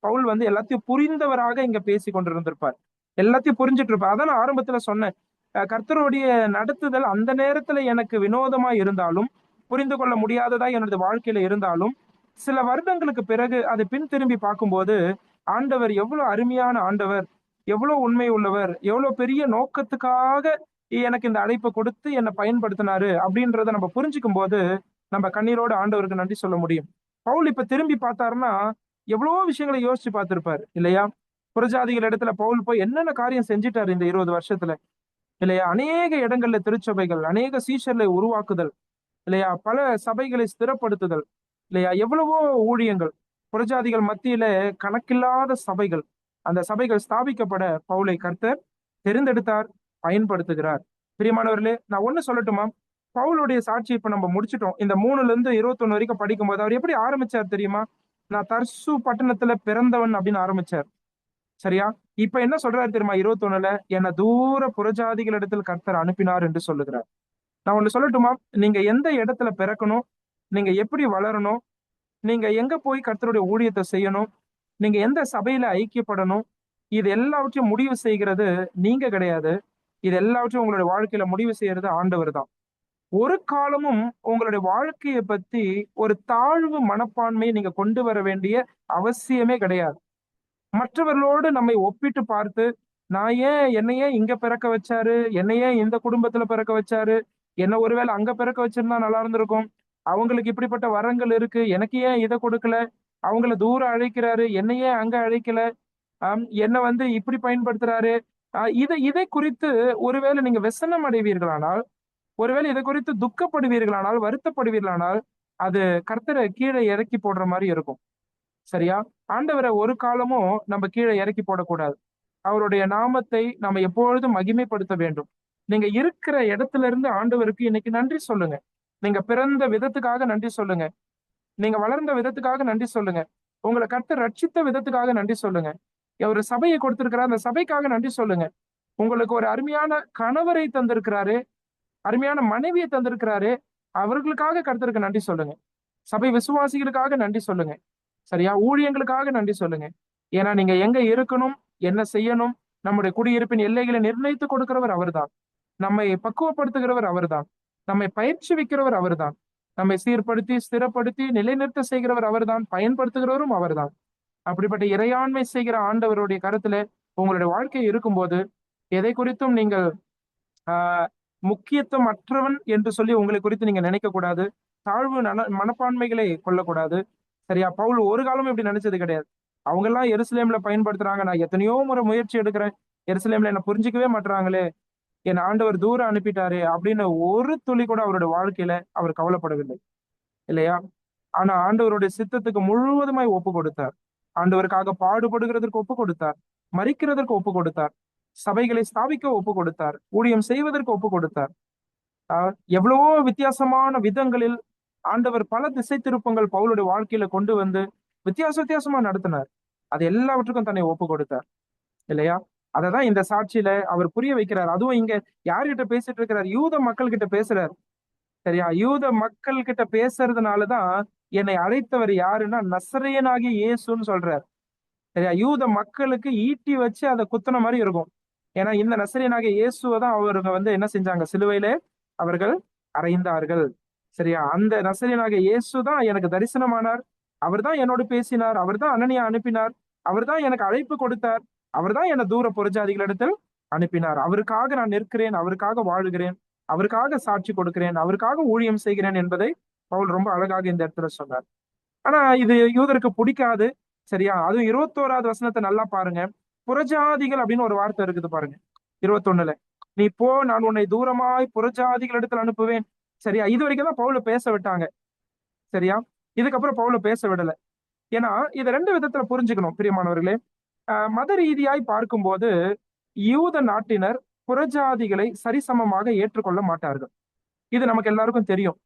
பவுல் வந்து எல்லாத்தையும் புரிந்தவராக இங்க பேசி கொண்டிருந்திருப்பார். எல்லாத்தையும் புரிஞ்சிட்டு இருப்பார். அதான் நான் ஆரம்பத்துல சொன்னேன். கர்த்தருடைய நடத்துதல் அந்த நேரத்துல எனக்கு வினோதமா இருந்தாலும், புரிந்து கொள்ள முடியாததா எனது வாழ்க்கையில இருந்தாலும், சில வருடங்களுக்கு பிறகு அதை பின் திரும்பி பார்க்கும்போது ஆண்டவர் எவ்வளவு அருமையான ஆண்டவர், எவ்வளவு உண்மை உள்ளவர், எவ்வளவு பெரிய நோக்கத்துக்காக எனக்கு இந்த அழைப்பை கொடுத்து என்னை பயன்படுத்தினாரு அப்படின்றத நம்ம புரிஞ்சுக்கும் போது நம்ம கண்ணீரோட ஆண்டவருக்கு நன்றி சொல்ல முடியும். பவுல் இப்ப திரும்பி பார்த்தாருன்னா எவ்வளவோ விஷயங்களை யோசிச்சு பார்த்திருப்பாரு இல்லையா. புறஜாதிகள் இடத்துல பவுல் போய் என்னென்ன காரியம் செஞ்சிட்டாரு இந்த 20 வருஷத்துல இல்லையா. அநேக இடங்கள்ல திருச்சபைகள், அநேக சீஷர்களை உருவாக்குதல் இல்லையா, பல சபைகளை ஸ்திரப்படுத்துதல் இல்லையா, எவ்வளவோ ஊழியங்கள் புறஜாதிகள் மத்தியில, கணக்கில்லாத சபைகள். அந்த சபைகள் ஸ்தாபிக்கப்பட பவுலை கர்த்தர் தெரிந்தெடுத்தார், பயன்படுத்துகிறார். பிரியமானவர்களே, நான் ஒண்ணு சொல்லட்டுமா? பவுலுடைய சாட்சி இப்ப நம்ம முடிச்சிட்டோம். இந்த 3ல இருந்து 21 வரைக்கும் படிக்கும்போது அவர் எப்படி ஆரம்பிச்சார் தெரியுமா? நான் தர்சு பட்டணத்துல பிறந்தவன் அப்படின்னு ஆரம்பிச்சார். சரியா. இப்ப என்ன சொல்றாரு தெரியுமா? 21ல என்ன தூர புறஜாதிகள் இடத்தில் கர்த்தர் அனுப்பினார் என்று சொல்லுகிறார். நான் ஒண்ணு சொல்லட்டுமா? நீங்க எந்த இடத்துல பிறக்கணும், நீங்க எப்படி வளரணும், நீங்க எங்க போய் கர்த்தருடைய ஊழியத்தை செய்யணும், நீங்க எந்த சபையில ஐக்கியப்படணும், இது எல்லாவற்றையும் முடிவு செய்கிறது நீங்க கிடையாது. இது எல்லாவற்றையும் உங்களுடைய வாழ்க்கையில முடிவு செய்யறது ஆண்டவர் தான். ஒரு காலமும் உங்களுடைய வாழ்க்கையை பத்தி ஒரு தாழ்வு மனப்பான்மையை நீங்க கொண்டு வர வேண்டிய அவசியமே கிடையாது. மற்றவர்களோடு நம்மை ஒப்பிட்டு பார்த்து, நான் ஏன் என்னை ஏன் இங்க பிறக்க வச்சாரு, என்னை ஏன் இந்த குடும்பத்துல பிறக்க வச்சாரு, என்ன ஒருவேளை அங்க பிறக்க வச்சிருந்தா நல்லா இருந்திருக்கும், அவங்களுக்கு இப்படிப்பட்ட வரங்கள் இருக்கு, எனக்கு ஏன் இதை கொடுக்கல, அவங்கள தூரம் அழைக்கிறாரு, என்னை ஏன் அங்க அழைக்கல, என்ன வந்து இப்படி பயன்படுத்துறாரு, இதை இதை குறித்து ஒருவேளை நீங்க व्यசனம் அடைவீர்களானால், ஒருவேளை இதை குறித்து துக்கப்படுவீர்களானால், வருத்தப்படுவீர்களானால், அது கர்த்தரை கீழே இறக்கி போடுற மாதிரி இருக்கும். சரியா. ஆண்டவரை ஒரு காலமும் நம்ம கீழே இறக்கி போடக்கூடாது. அவருடைய நாமத்தை நம்ம எப்பொழுதும் மகிமைப்படுத்த வேண்டும். நீங்க இருக்கிற இடத்துல இருந்து ஆண்டவருக்கு இன்னைக்கு நன்றி சொல்லுங்க. நீங்க பிறந்த விதத்துக்காக நன்றி சொல்லுங்க. நீங்க வளர்ந்த விதத்துக்காக நன்றி சொல்லுங்க. உங்களை கர்த்தர் ரட்சித்த விதத்துக்காக நன்றி சொல்லுங்க. ஒரு சபையை கொடுத்திருக்கிறார், அந்த சபைக்காக நன்றி சொல்லுங்க. உங்களுக்கு ஒரு அருமையான கணவரை தந்திருக்கிறாரு, அருமையான மனைவியை தந்திருக்கிறாரு, அவர்களுக்காக கர்த்தருக்கு நன்றி சொல்லுங்க. சபை விசுவாசிகளுக்காக நன்றி சொல்லுங்க. சரியா. ஊழியங்களுக்காக நன்றி சொல்லுங்க. ஏன்னா நீங்க எங்க இருக்கணும், என்ன செய்யணும், நம்முடைய குடியிருப்பின் எல்லைகளை நிர்ணயித்து கொடுக்கிறவர் அவர்தான். நம்மை பக்குவப்படுத்துகிறவர் அவர்தான். நம்மை பயிற்சிவிக்கிறவர் அவர்தான். நம்மை சீர்படுத்தி ஸ்திரப்படுத்தி நிலைநிறுத்த செய்கிறவர் அவர்தான். பயன்படுத்துகிறவரும் அவர்தான். அப்படிப்பட்ட இறையாண்மை செய்கிற ஆண்டவருடைய கருத்துல உங்களுடைய வாழ்க்கை இருக்கும்போது எதை குறித்தும் நீங்கள் ஆஹ் முக்கியத்துவம் அற்றவன் என்று சொல்லி உங்களை குறித்து நீங்க நினைக்க கூடாது. தாழ்வு மனப்பான்மைகளை கொள்ளக்கூடாது. சரியா. பவுல் ஒரு காலமும் இப்படி நினைச்சது கிடையாது. அவங்க எல்லாம் எருசலேம்ல பயன்படுத்துறாங்க, நான் எத்தனையோ முறை முயற்சி எடுக்கிறேன், எருசலேம்ல என்ன புரிஞ்சுக்கவே மாட்டாங்களே, என் ஆண்டவர் தூரம் அனுப்பிட்டாரு அப்படின்னு ஒரு துளி கூட அவருடைய வாழ்க்கையில அவர் கவலைப்படவில்லை இல்லையா. ஆனா ஆண்டவருடைய சித்தத்துக்கு முழுவதுமாய் ஒப்பு கொடுத்தார். ஆண்டவருக்காக பாடுபடுகிறதற்கு ஒப்பு கொடுத்தார், மரிக்கிறதற்கு ஒப்பு கொடுத்தார், சபைகளை ஸ்தாபிக்க ஒப்பு கொடுத்தார், ஊழியம் செய்வதற்கு ஒப்பு கொடுத்தார். எவ்வளவோ வித்தியாசமான விதங்களில் ஆண்டவர் பல திசை திருப்பங்கள் பவுலுடைய வாழ்க்கையில கொண்டு வந்து வித்தியாசமா நடத்தினார். அது எல்லாவற்றுக்கும் தன்னை ஒப்பு கொடுத்தார் இல்லையா. அததான் இந்த சாட்சியில அவர் புரிய வைக்கிறார். அதுவும் இங்க யார்கிட்ட பேசிட்டு இருக்கிறார்? யூத மக்கள் கிட்ட பேசுறார். சரியா. யூத மக்கள் கிட்ட பேசுறதுனாலதான் என்னை அழைத்தவர் யாருன்னா நசரேயனாகிய இயேசுன்னு சொல்றார். சரியா. யூத மக்களுக்கு ஈட்டி வச்சு அதை குத்துன மாதிரி இருக்கும். ஏன்னா இந்த நசரேயனாகிய இயேசுவை தான் அவருங்க வந்து என்ன செஞ்சாங்க, சிலுவையிலே அவர்கள் அறைந்தார்கள். சரியா. அந்த நசரேயனாகிய இயேசு தான் எனக்கு தரிசனமானார், அவர் தான் என்னோடு பேசினார், அவர் தான் அனனியா அனுப்பினார், அவர் தான் எனக்கு அழைப்பு கொடுத்தார், அவர் தான் என்னை தூர புறஜாதிகளிடத்தில் அனுப்பினார். அவருக்காக நான் நிற்கிறேன், அவருக்காக வாழுகிறேன், அவருக்காக சாட்சி கொடுக்கிறேன், அவருக்காக ஊழியம் செய்கிறேன் என்பதை பவுல் ரொம்ப அழகாக இந்த இடத்துல சொன்னார். ஆனா இது யூதருக்கு பிடிக்காது. சரியா. அதுவும் 21வது வசனத்தை நல்லா பாருங்க. புறஜாதிகள் அப்படின்னு ஒரு வார்த்தை இருக்குது பாருங்க 21ல. நீ போ, நான் உன்னை தூரமாய் புறஜாதிகள் இடத்துல அனுப்புவேன். சரியா. இது வரைக்கும் தான் பவுல பேச விட்டாங்க. சரியா. இதுக்கப்புறம் பவுல பேச விடல. ஏன்னா இதை ரெண்டு விதத்துல புரிஞ்சுக்கணும் பிரியமானவர்களே. மத ரீதியாய் பார்க்கும்போது யூத நாட்டினர் புறஜாதிகளை சரிசமமாக ஏற்றுக்கொள்ள மாட்டார்கள். இது நமக்கு எல்லாருக்கும் தெரியும்.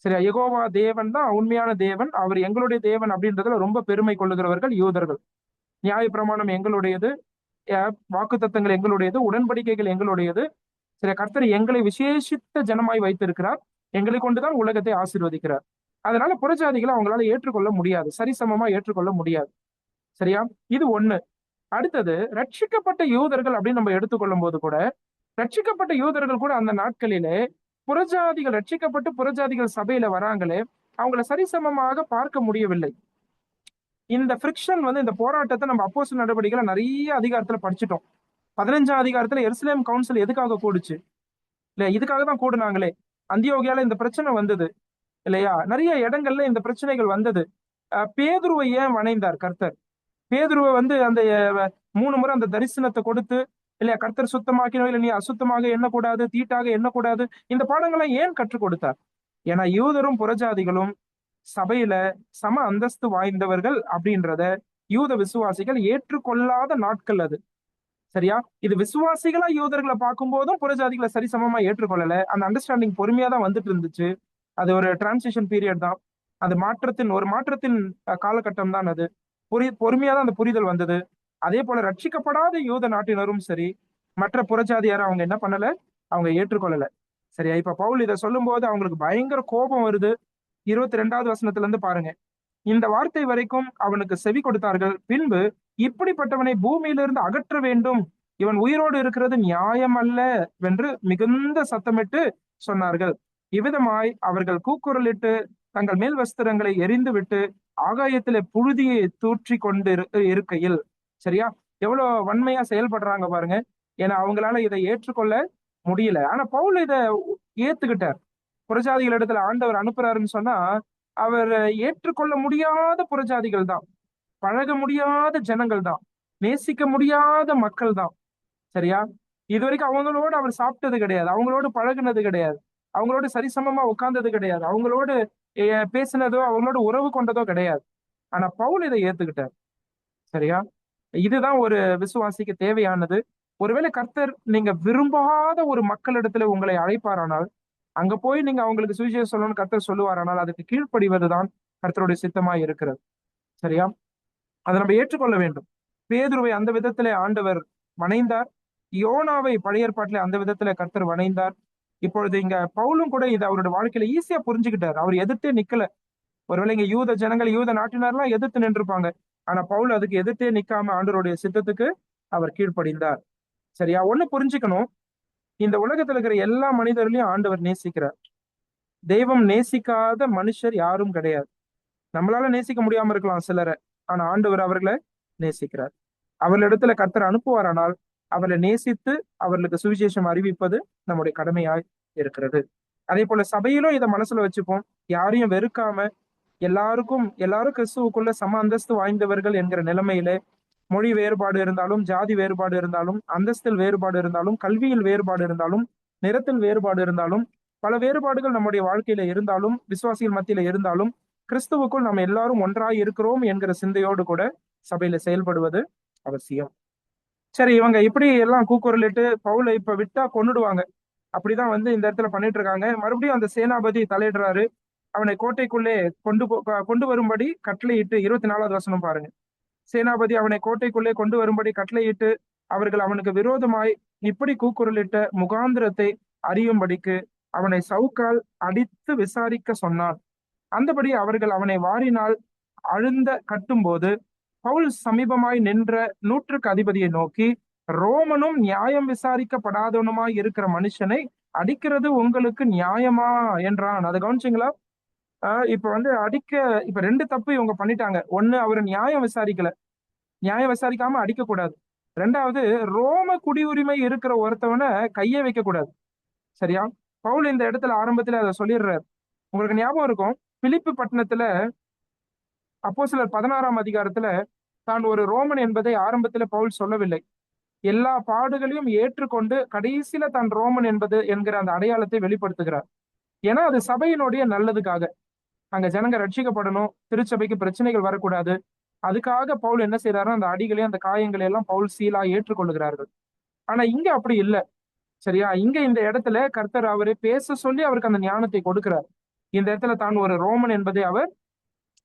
சரியா? யெகோவா தேவன் தான் உண்மையான தேவன், அவர் எங்களுடைய தேவன் அப்படின்றதுல ரொம்ப பெருமை கொள்ளுகிறவர்கள் யூதர்கள். நியாயப்பிரமாணம் எங்களுடையது, வாக்குத்தத்தங்கள் எங்களுடையது, உடன்படிக்கைகள் எங்களுடையது. சரியா? கர்த்தர் எங்களை விசேஷித்த ஜனமாய் வைத்திருக்கிறார், எங்களை கொண்டுதான் உலகத்தை ஆசீர்வதிக்கிறார். அதனால புறஜாதிகளை அவங்களால ஏற்றுக்கொள்ள முடியாது, சரிசமமா ஏற்றுக்கொள்ள முடியாது. சரியா? இது ஒண்ணு. அடுத்தது, ரட்சிக்கப்பட்ட யூதர்கள் அப்படின்னு நம்ம எடுத்துக்கொள்ளும் போது கூட, ரட்சிக்கப்பட்ட யூதர்கள் கூட அந்த நாட்களிலே புறஜாதிகள் ரட்சிக்கப்பட்டு புறஜாதிகள் சபையில வராங்களே, அவங்கள சரிசமமாக பார்க்க முடியவில்லை. இந்த ஃபிரிக்ஷன் வந்து, இந்த போராட்டத்தை நம்ம அப்போஸ்தலர் நடவடிக்கைகளை நிறைய அதிகாரத்துல படிச்சுட்டோம். 15ஆம் அதிகாரத்துல எருசலேம் கவுன்சில் எதுக்காக கூடுச்சு இல்ல? இதுக்காக தான் கூடுனாங்களே. அந்தியோகியால இந்த பிரச்சனை வந்தது இல்லையா? நிறைய இடங்கள்ல இந்த பிரச்சனைகள் வந்தது. பேதுருவை ஏன் வணைந்தார் கர்த்தர்? பேதுருவை வந்து அந்த 3 முறை அந்த தரிசனத்தை கொடுத்து, இல்லையா, கர்த்தர் சுத்தமாக்கினோ இல்ல நீ அசுத்தமாக எண்ணக்கூடாது, தீட்டாக எண்ணக்கூடாது, இந்த பாடங்களை ஏன் கற்றுக் கொடுத்தார்? ஏன்னா யூதரும் புறஜாதிகளும் சபையில சம அந்தஸ்து வாய்ந்தவர்கள் அப்படின்றத யூத விசுவாசிகள் ஏற்றுக்கொள்ளாத நாட்கள் அது. சரியா? இது விசுவாசிகளா யூதர்களை பார்க்கும் போதும் புறஜாதிகளை சரிசமமா ஏற்றுக்கொள்ளல. அந்த அண்டர்ஸ்டாண்டிங் பொறுமையா தான் வந்துட்டு இருந்துச்சு. அது ஒரு டிரான்சிஷன் பீரியட் தான். அது ஒரு மாற்றத்தின் காலகட்டம் தான் அது. பொறுமையா தான் அந்த புரிதல் வந்தது. அதே போல ரட்சிக்கப்படாத யூத நாட்டினரும் சரி, மற்ற புறஜாதியாரை அவங்க என்ன பண்ணல, அவங்க ஏற்றுக்கொள்ளல. சரியா? இப்ப பவுல் இதை சொல்லும் போது அவங்களுக்கு பயங்கர கோபம் வருது. 22வது வசனத்துல இருந்து பாருங்க. இந்த வார்த்தை வரைக்கும் அவனுக்கு செவி கொடுத்தார்கள். பின்பு இப்படிப்பட்டவனை பூமியிலிருந்து அகற்ற வேண்டும், இவன் உயிரோடு இருக்கிறது நியாயம் அல்ல வென்று மிகுந்த சத்தமிட்டு சொன்னார்கள். இவ்விதமாய் அவர்கள் கூக்குரலிட்டு தங்கள் மேல் வஸ்திரங்களை எரிந்து விட்டு ஆகாயத்திலே புழுதியை தூற்றி கொண்டு இருக்கையில், சரியா, எவ்வளவு வன்மையா செயல்படுறாங்க பாருங்க. ஏன்னா அவங்களால இதை ஏற்றுக்கொள்ள முடியல. ஆனா பவுல் இதை ஏத்துக்கிட்டார். புறஜாதிகள் இடத்துல ஆண்டவர் அனுப்புறாருன்னு சொன்னா, அவர் ஏற்றுக்கொள்ள முடியாத புறஜாதிகள் தான், பழக முடியாத ஜனங்கள் தான், நேசிக்க முடியாத மக்கள் தான். சரியா? இதுவரைக்கும் அவங்களோடு அவர் சாப்பிட்டது கிடையாது, அவங்களோடு பழகுனது கிடையாது, அவங்களோட சரிசமமா உட்கார்ந்தது கிடையாது, அவங்களோடு பேசினதோ அவங்களோட உறவு கொண்டதோ கிடையாது. ஆனா பவுல் இதை ஏத்துக்கிட்டார். சரியா? இதுதான் ஒரு விசுவாசிக்கு தேவையானது. ஒருவேளை கர்த்தர் நீங்க விரும்பாத ஒரு மக்களிடத்துல உங்களை அழைப்பாரானால், அங்க போய் நீங்க அவங்களுக்கு சுவிசேஷம் சொல்லணும்னு கர்த்தர் சொல்லுவாரானால், அதுக்கு கீழ்ப்படிவதுதான் கர்த்தருடைய சித்தமாய் இருக்கிறது. சரியா? அதை நம்ம ஏற்றுக்கொள்ள வேண்டும். பேதுருவை அந்த விதத்திலே ஆண்டவர் வணைந்தார். யோனாவை பழைய ஏற்பாட்டிலே அந்த விதத்துல கர்த்தர் வணைந்தார். இப்பொழுது இங்க பவுலும் கூட இதை அவருடைய வாழ்க்கையில ஈஸியா புரிஞ்சுக்கிட்டார். அவர் எதிர்த்தே நிக்கல. ஒருவேளை இங்க யூத ஜனங்கள், யூத நாட்டினார்லாம் எதிர்த்து நின்றுப்பாங்க. ஆனா பவுல் அதுக்கு எதிர்த்தே நிக்காம ஆண்டவருடைய சித்தத்துக்கு அவர் கீழ்ப்படிந்தார். சரியா? ஒண்ணு புரிஞ்சுக்கணும், இந்த உலகத்துல இருக்கிற எல்லா மனிதர்களையும் ஆண்டவர் நேசிக்கிறார். தெய்வம் நேசிக்காத மனுஷர் யாரும் கிடையாது. நம்மளால நேசிக்க முடியாம இருக்கலாம் சிலரை, ஆனா ஆண்டவர் அவர்களை நேசிக்கிறார். அவர்களிடத்துல கர்த்தர் அனுப்புவாரானால் அவர்களை நேசித்து அவர்களுக்கு சுவிசேஷம் அறிவிப்பது நம்முடைய கடமையாய் இருக்கிறது. அதே போல சபையிலும் இதை மனசுல வச்சுப்போம். யாரையும் வெறுக்காம, எல்லாரும் கிறிஸ்துவுக்குள்ள சம அந்தஸ்து வாய்ந்தவர்கள் என்கிற நிலைமையிலே, மொழி வேறுபாடு இருந்தாலும், ஜாதி வேறுபாடு இருந்தாலும், அந்தஸ்தில் வேறுபாடு இருந்தாலும், கல்வியில் வேறுபாடு இருந்தாலும், நிறத்தில் வேறுபாடு இருந்தாலும், பல வேறுபாடுகள் நம்முடைய வாழ்க்கையில இருந்தாலும், விசுவாசிகள் மத்தியில இருந்தாலும், கிறிஸ்துவுக்குள் நம்ம எல்லாரும் ஒன்றாய் இருக்கிறோம் என்கிற சிந்தையோடு கூட சபையில செயல்படுவது அவசியம். சரி, இவங்க இப்படி எல்லாம் கூக்குரலிட்டு பவுலை இப்ப விட்டா கொன்னுடுவாங்க, அப்படிதான் வந்து இந்த இடத்துல பண்ணிட்டு இருக்காங்க. மறுபடியும் அந்த சேனாபதி தலையிடுறாரு. அவனை கோட்டைக்குள்ளே கொண்டு வரும்படி கட்டளையிட்டு, 24வது வசனம் பாருங்க. சேனாபதி அவனை கோட்டைக்குள்ளே கொண்டு வரும்படி கட்டளையிட்டு அவர்கள் அவனுக்கு விரோதமாய் இப்படி கூக்குரலிட்ட முகாந்திரத்தை அறியும்படிக்கு அவனை சவுக்கால் அடித்து விசாரிக்க சொன்னான். அந்தபடி அவர்கள் அவனை வாரினால் அழுந்த கட்டும்போது பவுல் சமீபமாய் நின்ற 100க்கு அதிபதியை நோக்கி, ரோமனும் நியாயம் விசாரிக்கப்படாதவனுமாய் இருக்கிற மனுஷனை அடிக்கிறது உங்களுக்கு நியாயமா என்றான். அதை கவனிச்சிங்களா? இப்ப வந்து இப்ப 2 தப்பு இவங்க பண்ணிட்டாங்க. ஒண்ணு, அவர் நியாயம் விசாரிக்காம அடிக்க கூடாது. 2வது, ரோம குடியுரிமை இருக்கிற ஒருத்தவனை கையே வைக்க கூடாது. சரியா? பவுல் இந்த இடத்துல ஆரம்பத்துல அதை சொல்லிடுறாரு. உங்களுக்கு ஞாபகம் இருக்கும், பிலிப்பு பட்டணத்துல அப்போஸ்தலர் 16ஆம் அதிகாரத்துல தான் ஒரு ரோமன் என்பதை ஆரம்பத்துல பவுல் சொல்லவில்லை. எல்லா பாடுகளையும் ஏற்றுக்கொண்டு கடைசியில தான் ரோமன் என்கிற அந்த அடையாளத்தை வெளிப்படுத்துகிறார். ஏன்னா அது சபையினுடைய நல்லதுக்காக. அங்க ஜனங்க ரட்சிக்கப்படணும், திருச்சபைக்கு பிரச்சனைகள் வரக்கூடாது. அதுக்காக பவுல் என்ன செய்யறாருன்னா, அந்த அடிகளையும் அந்த காயங்களை எல்லாம் பவுல் சீலா ஏற்றுக்கொள்ளுகிறார்கள். ஆனா இங்க அப்படி இல்ல. சரியா? இங்க இந்த இடத்துல கர்த்தர் அவரை பேச சொல்லி அவருக்கு அந்த ஞானத்தை கொடுக்கிறார். இந்த இடத்துல தான் ஒரு ரோமன் என்பதை அவர்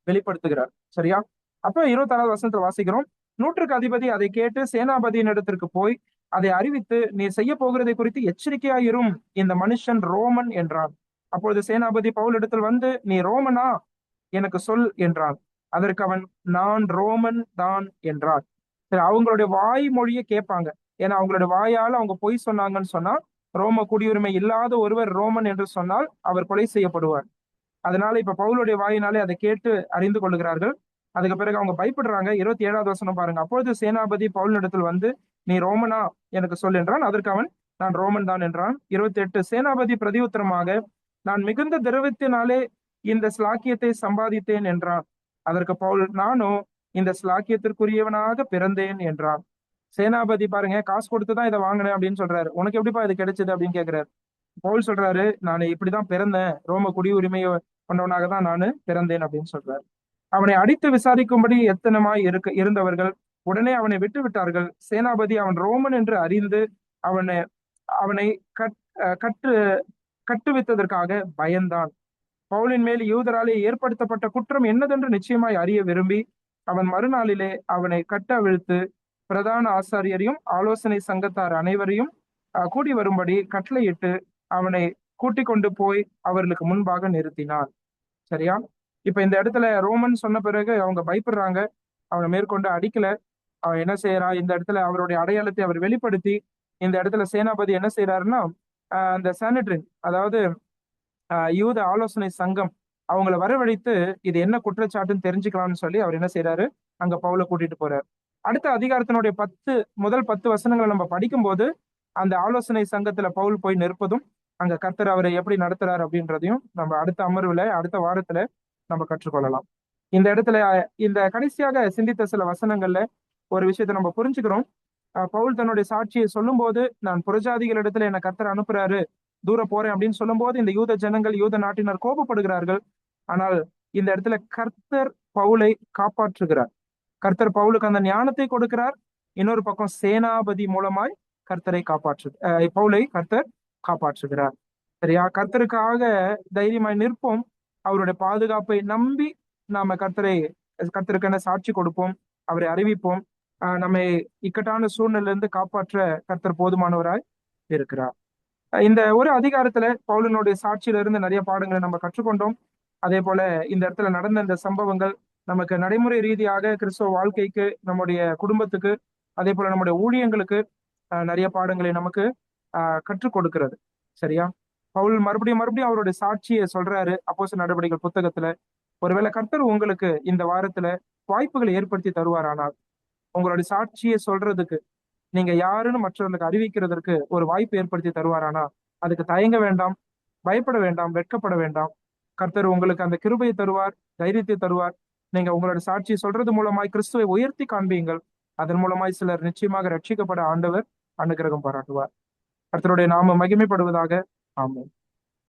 வெளிப்படுத்துகிறார். சரியா? அப்ப 26வது வசனத்துல வாசிக்கிறோம். நூற்றுக்கு அதிபதி அதை கேட்டு சேனாபதியின் இடத்திற்கு போய் அதை அறிவித்து, நீ செய்ய போகிறதை குறித்து எச்சரிக்கையாயிரும், இந்த மனுஷன் ரோமன் என்றான். அப்பொழுது சேனாபதி பவுலிடத்தில் வந்து, நீ ரோமனா, எனக்கு சொல் என்றான். அதற்கு அவன், நான் ரோமன் தான் என்றான். சரி, அவங்களுடைய வாய்மொழியை கேட்பாங்க. ஏன்னா அவங்களுடைய வாயால அவங்க பொய் சொன்னாங்கன்னு சொன்னா, ரோம குடியுரிமை இல்லாத ஒருவர் ரோமன் என்று சொன்னால் அவர் கொலை செய்யப்படுவார். அதனால இப்ப பவுலுடைய வாயினாலே அதை கேட்டு அறிந்து கொள்ளுகிறார்கள். அதுக்கு பிறகு அவங்க பயப்படுறாங்க. 27வது வசனம் பாருங்க. அப்பொழுது சேனாபதி பவுலினிடத்தில் வந்து, நீ ரோமனா, எனக்கு சொல் என்றான். அதற்கு அவன், நான் ரோமன் தான் என்றான். 28 சேனாபதி பிரதியுத்தரமாக, நான் மிகுந்த திரவத்தினாலே இந்த ஸ்லாக்கியத்தை சம்பாதித்தேன் என்றான். அதற்கு பவுல், நானும் இந்த ஸ்லாக்கியத்திற்குரியவனாக பிறந்தேன் என்றான். சேனாபதி பாருங்க, காசு கொடுத்துதான் இதை வாங்கினேன் அப்படின்னு சொல்றாரு. உனக்கு எப்படிப்பா இது கிடைச்சது அப்படின்னு கேட்கிறாரு. பவுல் சொல்றாரு, நான் இப்படிதான் பிறந்தேன், ரோம குடியுரிமையை கொண்டவனாக தான் நான் பிறந்தேன் அப்படின்னு சொல்றாரு. அவனை அடித்து விசாரிக்கும்படி எத்தனமாய் இருந்தவர்கள் உடனே அவனை விட்டு விட்டார்கள். சேனாபதி அவன் ரோமன் என்று அறிந்து அவனை அவனை கட்டு கட்டுவித்ததற்காக பயந்தான். பவுலின் மேல் யூதராலே ஏற்படுத்தப்பட்ட குற்றம் என்னதென்று நிச்சயமாய் அறிய விரும்பி அவன் மறுநாளிலே அவனை கட்டவிழ்த்து பிரதான ஆசாரியரையும் ஆலோசனை சங்கத்தார் அனைவரையும் கூடி வரும்படி கட்டளையிட்டு அவனை கூட்டிக் கொண்டு போய் அவர்களுக்கு முன்பாக நிறுத்தினான். சரியா? இப்ப இந்த இடத்துல ரோமன் சொன்ன பிறகு அவங்க பயப்படுறாங்க. அவனை மேற்கொண்டு அடிக்கல. அவன் என்ன செய்யறான், இந்த இடத்துல அவருடைய அடையாளத்தை அவர் வெளிப்படுத்தி இந்த இடத்துல சேனாபதி என்ன செய்யறாருன்னா, அந்த சானிட்ரின், அதாவது யூத ஆலோசனை சங்கம், அவங்கள வரவழைத்து இது என்ன குற்றச்சாட்டுன்னு தெரிஞ்சுக்கலாம்னு சொல்லி அவர் என்ன செய்யறாரு, அங்க பவுலை கூட்டிட்டு போறாரு. அடுத்த அதிகாரத்தினுடைய முதல் 10 வசனங்களை நம்ம படிக்கும்போது அந்த ஆலோசனை சங்கத்துல பவுல் போய் நிற்பதும் அங்க கர்த்தர் அவரை எப்படி நடத்துறாரு அப்படின்றதையும் நம்ம அடுத்த அமர்வுல அடுத்த வாரத்துல நம்ம கற்றுக்கொள்ளலாம். இந்த இடத்துல இந்த கடைசியாக சிந்தித்த சில வசனங்கள்ல ஒரு விஷயத்தை நம்ம புரிஞ்சுக்கிறோம். பவுல் தன்னுடைய சாட்சியை சொல்லும் போது, நான் புறஜாதிகள் இடத்துல என்ன கர்த்தர் அனுப்புறாரு, தூர போறேன் அப்படின்னு சொல்லும் போது இந்த யூத ஜனங்கள், யூத நாட்டினர் கோபப்படுகிறார்கள். ஆனால் இந்த இடத்துல கர்த்தர் பவுலை காப்பாற்றுகிறார். கர்த்தர் பவுலுக்கு அந்த ஞானத்தை கொடுக்கிறார். இன்னொரு பக்கம் சேனாபதி மூலமாய் கர்த்தரை பவுலை கர்த்தர் காப்பாற்றுகிறார். சரியா? கர்த்தருக்காக தைரியமாய் நிற்போம். அவருடைய பாதுகாப்பை நம்பி நாம கர்த்தருக்கான சாட்சி கொடுப்போம், அவரை அறிவிப்போம். நம்மை இக்கட்டான சூழ்நிலையிலிருந்து காப்பாற்ற கர்த்தர் போதுமானவராய் இருக்கிறார். இந்த ஒரு அதிகாரத்துல பவுலினுடைய சாட்சியில இருந்து நிறைய பாடங்களை நம்ம கற்றுக்கொண்டோம். அதே போல இந்த இடத்துல நடந்த இந்த சம்பவங்கள் நமக்கு நடைமுறை ரீதியாக கிறிஸ்தவ வாழ்க்கைக்கு, நம்முடைய குடும்பத்துக்கு, அதே போல நம்முடைய ஊழியங்களுக்கு நிறைய பாடங்களை நமக்கு கற்றுக் கொடுக்கிறது. சரியா? பவுல் மறுபடியும் அவருடைய சாட்சியை சொல்றாரு அப்போஸ்தலர் நடவடிக்கைகள் புத்தகத்துல. ஒருவேளை கர்த்தர் உங்களுக்கு இந்த வாரத்துல வாய்ப்புகளை ஏற்படுத்தி தருவாரானால், உங்களுடைய சாட்சியை சொல்றதுக்கு, நீங்க யாருன்னு மற்றவர்களுக்கு அறிவிக்கிறதற்கு ஒரு வாய்ப்பு ஏற்படுத்தி தருவாரானா, அதுக்கு தயங்க வேண்டாம், பயப்பட வேண்டாம், வெட்கப்பட வேண்டாம். கர்த்தர் உங்களுக்கு அந்த கிருபையை தருவார், தைரியத்தை தருவார். நீங்க உங்களுடைய சாட்சியை சொல்றது மூலமாய் கிறிஸ்துவை உயர்த்தி காண்பீங்கள். அதன் மூலமாய் சிலர் நிச்சயமாக ரட்சிக்கப்பட ஆண்டவர் அனுக்கிரகம் பாராட்டுவார். கர்த்தருடைய நாமம் மகிமைப்படுவதாக. ஆமென்.